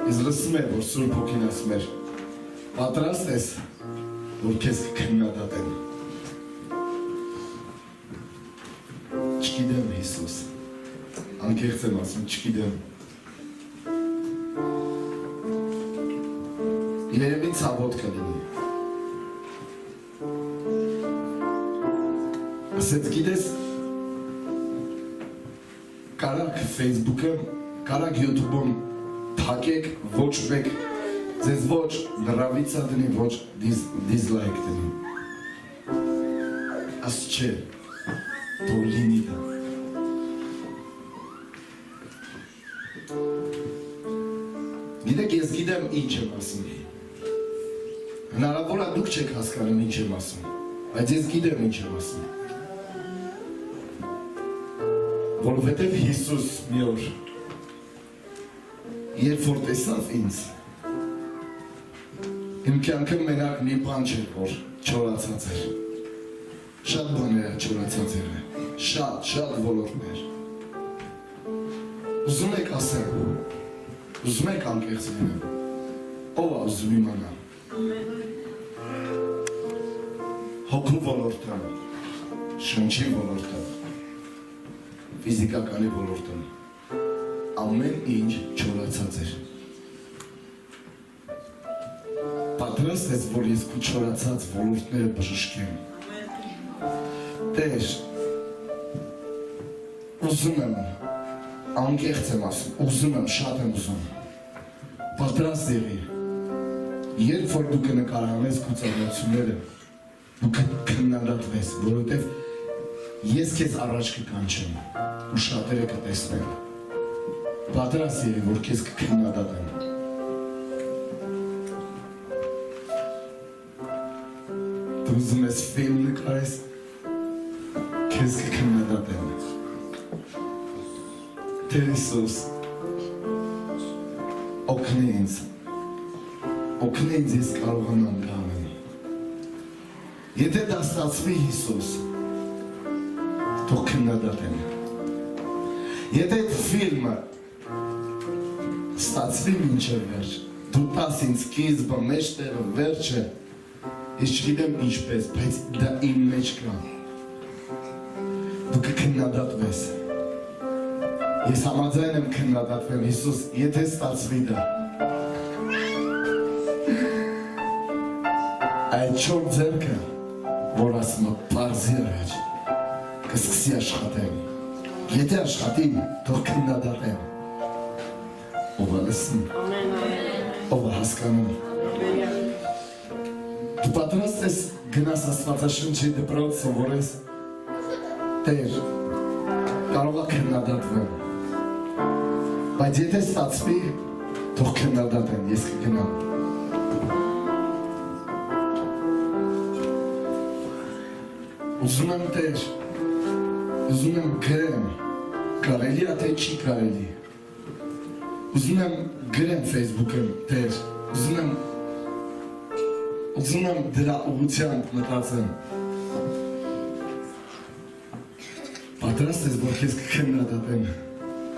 ես լսում եմ, որ Սուրբ Հոգին ասում էր, պատրաստ ես, որ քեզ կքննադատեն։ Չգիտեմ Հիսուս, անկեղծ եմ ասում, չգիտեմ։ Երևի ցավոտ կլինի։ Ասեց գիտես, կարակ Facebook-ը, կարակ YouTube-ում թակեք, ոչ մեկ, ձեզ ոչ նրավիցա դնի, ոչ դիզլայք դնի։ Աս չէ, դու լինի դա։ Գիտեք, ես գիտեմ ինչ եմ ասում։ Հնարավոր է դուք չեք հասկանում ինչ եմ ասում, բայց ես գիտեմ ինչ եմ ասում։ Որովհետև Հիսուս մի օր, երբ որ տեսավ ինձ, իմ կյանքը մենակ մի բան չէր, որ չորացած էր։ Շատ բաները չորացած էր, շատ ոլորտներ։ Ուզում եք ասեմ, ուզում եք անկեղծ լինեմ, ով է ուզում իմանալ։ Հոգու ոլորտը, շնչի ոլորտը, ֆիզիկականի ոլորտում ամեն ինչ չորացած էր։ Պատրաստ ես, որ ես քո չորացած ոլորտները բժշկեմ։ Տեր, ուզում եմ, անկեղծ եմ ասում, ուզում եմ, շատ եմ ուզում։ Պատրաստ եղի, երբ որ դու կնկարահանես քո ծառայությունները, դու կքննադատվես, որովհետև ես քեզ առաջ կկանչեմ ու շատերը կտեսնեն։ Պատրաստ եղի, որ քեզ կքննադատեն։ Դու ուզում ես ֆիլմ նկարես, քեզ կքննադատեն։ Տեր Հիսուս, օգնի ինձ, ես կարողանամ դա անել։ Եթե դա ստացվի Հիսուս, թող քննադատեն։ Եթե այդ ֆիլմը ստացվի մինչև վերջ, դու տաս ինձ սկիզբը, մեջտեղը, վերջը, ես չգիտեմ ինչպես, բայց դա իմ մեջ կա։ Դու կքննադատվես։ Ես համաձայն եմ քննադատվեմ, Հիսուս, եթե ստացվի դա։ Այդ չոր ձեռքը, որ ասում է պարզի առաջ, կսկսի աշխատել։ Եթե աշխատի, թող քննադատեն։ ով է լսում, ով է հասկանում։ Դու պատրաստ ես գնաս Աստվածաշնչի դպրոց սովորես, Տեր, կարող է քննադատվել, բայց եթե ստացվի, թող քննադատեն, ես կգնամ։ Ուզում եմ Տեր, ուզում եմ գրեմ, կարելի է թե չի կարելի։ Ուզում եմ գրեմ Facebook-ում, Տեր, ուզում եմ դրա ուղղությամբ մտածեմ։ Պատրաստ ես, որ քեզ կքննադատեն,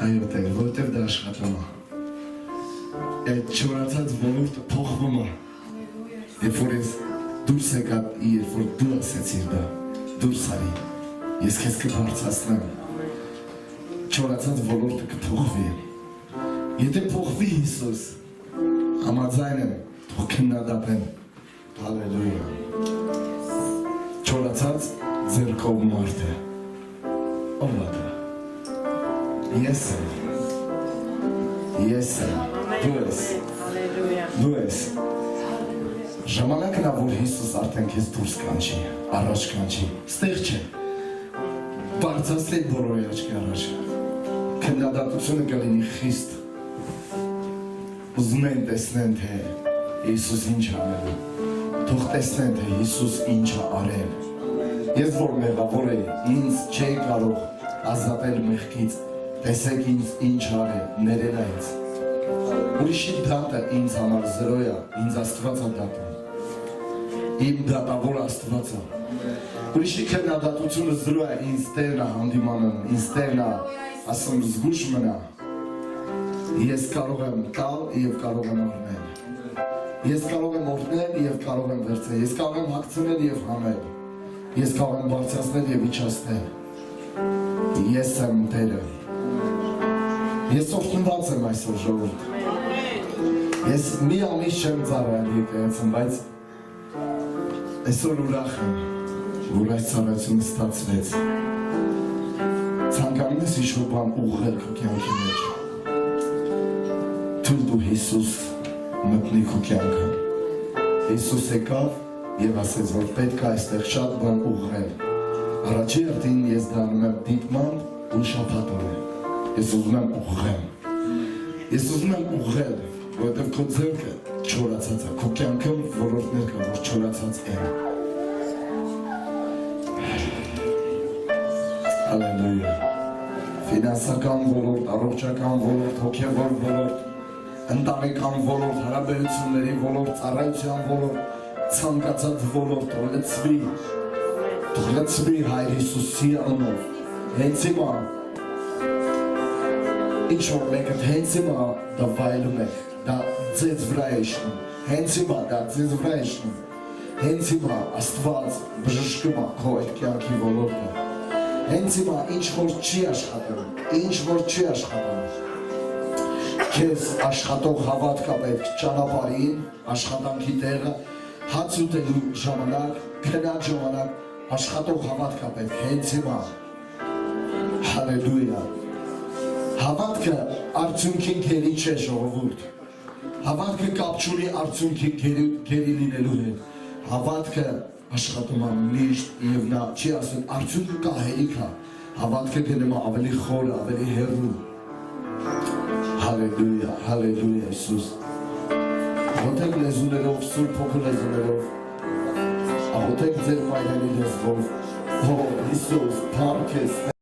այո Տեր, որտեղ դա աշխատում է։ Այդ չորացած ոլորտը փոխվում է։ Երբ որ ես դուրս եկա, երբ որ դու ասեցիր դա, դուրս արի, ես քեզ կբարձրացնեմ։ Չորացած ոլորտը կփոխվի։ Եթե փոխվի Հիսուս, համաձայն եմ, թող քննադատեն։ Հալելույա։ Չորացած ձեռքով մարդ է։ Ով է դա։ Ես եմ, դու ես։ Ժամանակն է, որ Հիսուս արդեն քեզ դուրս կանչի, առաջ կանչի, ստեղ չէ։ Բարձրացրի բոլորի աչքի առաջ։ Քննադատությունը կլինի խիստ։ Ուզում են տեսնեն, թե Հիսուս ինչ անել։ Թող տեսնեն, թե Հիսուս ինչ է արել։ Ես որ մեղավոր էի, ինձ չէի կարող ազատել մեղքից, տեսեք ինձ ինչ արել, ներել ինձ։ Ուրիշի դատը ինձ համար զրո է, ինձ Աստված է դատում։ Իմ դատավոր Աստված է։ Ուրիշի քննադատությունը զրո է, ինձ Տերն է հանդիմանում, ինձ Տերն է ասում զգուշ մնա։ Ես կարող եմ տալ և կարող եմ առնել։ Ես կարող եմ օրհնել և կարող եմ վերցնել։ Ես կարող եմ հագցնել և հանել։ Ես կարող եմ բարձրացնել և իջացնել։ Ես եմ Տերը։ Ես օրհնված եմ այսօր ժողովուրդ։ Ես մի ամիս չեմ ծառայել եկեղեցում, բայց այսօր ուրախ եմ, որ այս ծառայությունը ստացվեց։ Ցանկանում ես ինչ-որ բան ուղղել քո կյանքի մեջ։ Թույլ տու Հիսուս մտնի քո կյանքը։ Հիսուս եկավ և ասեց, որ պետք է այստեղ շատ բան ուղղել։ Առաջի հերթին ես դառնում եմ դիտման ու շաբաթօրը։ Ես ուզում եմ ուղղեմ։ Ես ուզում եմ ուղղել, որովհետև քո ձեռքը չորացած է, քո կյանքում ոլորտներ կա, որ չորացած են։ Հալելույա։ Ֆինանսական ոլորտ, առողջական ոլորտ, հոգևոր ոլորտ, ընտանեկան ոլորտ, հարաբերությունների ոլորտ, ծառայության ոլորտ, ցանկացած ոլորտ, թող լցվի Հայր Հիսուսի անունով։ Հենց հիմա ինչ որ մեկը հենց հիմա դա վայելում եք, դա ձեզ վրա է իշխնում, հենց հիմա դա ձեզ վրա է իշխնում, հենց հիմա Աստված բժշկում է քո այդ կյանքի ոլորտը, հենց հիմա ինչ որ չի աշխատում, քեզ աշխատող հավատք է պետք ճանապարհին, աշխատանքի տեղը, հաց ուտելու ժամանակ, քնած ժամանակ, աշխատող հավատք է պետք հենց հիմա։ Հալելույա։ Հավատքը արդյունքին գերի չէ ժողովուրդ։ Հավատքը կապ չունի արդյունքի գերի լինելու հետ։ Հավատքը աշխատում է միշտ և նա չի ասում արդյունքը կա հերիք է։ Հավատքը գնում է ավելի խոր, ավելի հեռու։ Հալելույա, հալելույա Հիսուս։ Աղոթեք լեզուներով, սուրբ հոգու լեզուներով, աղոթեք ձեր մայրենի լեզվով, Հիսուս, փառք ես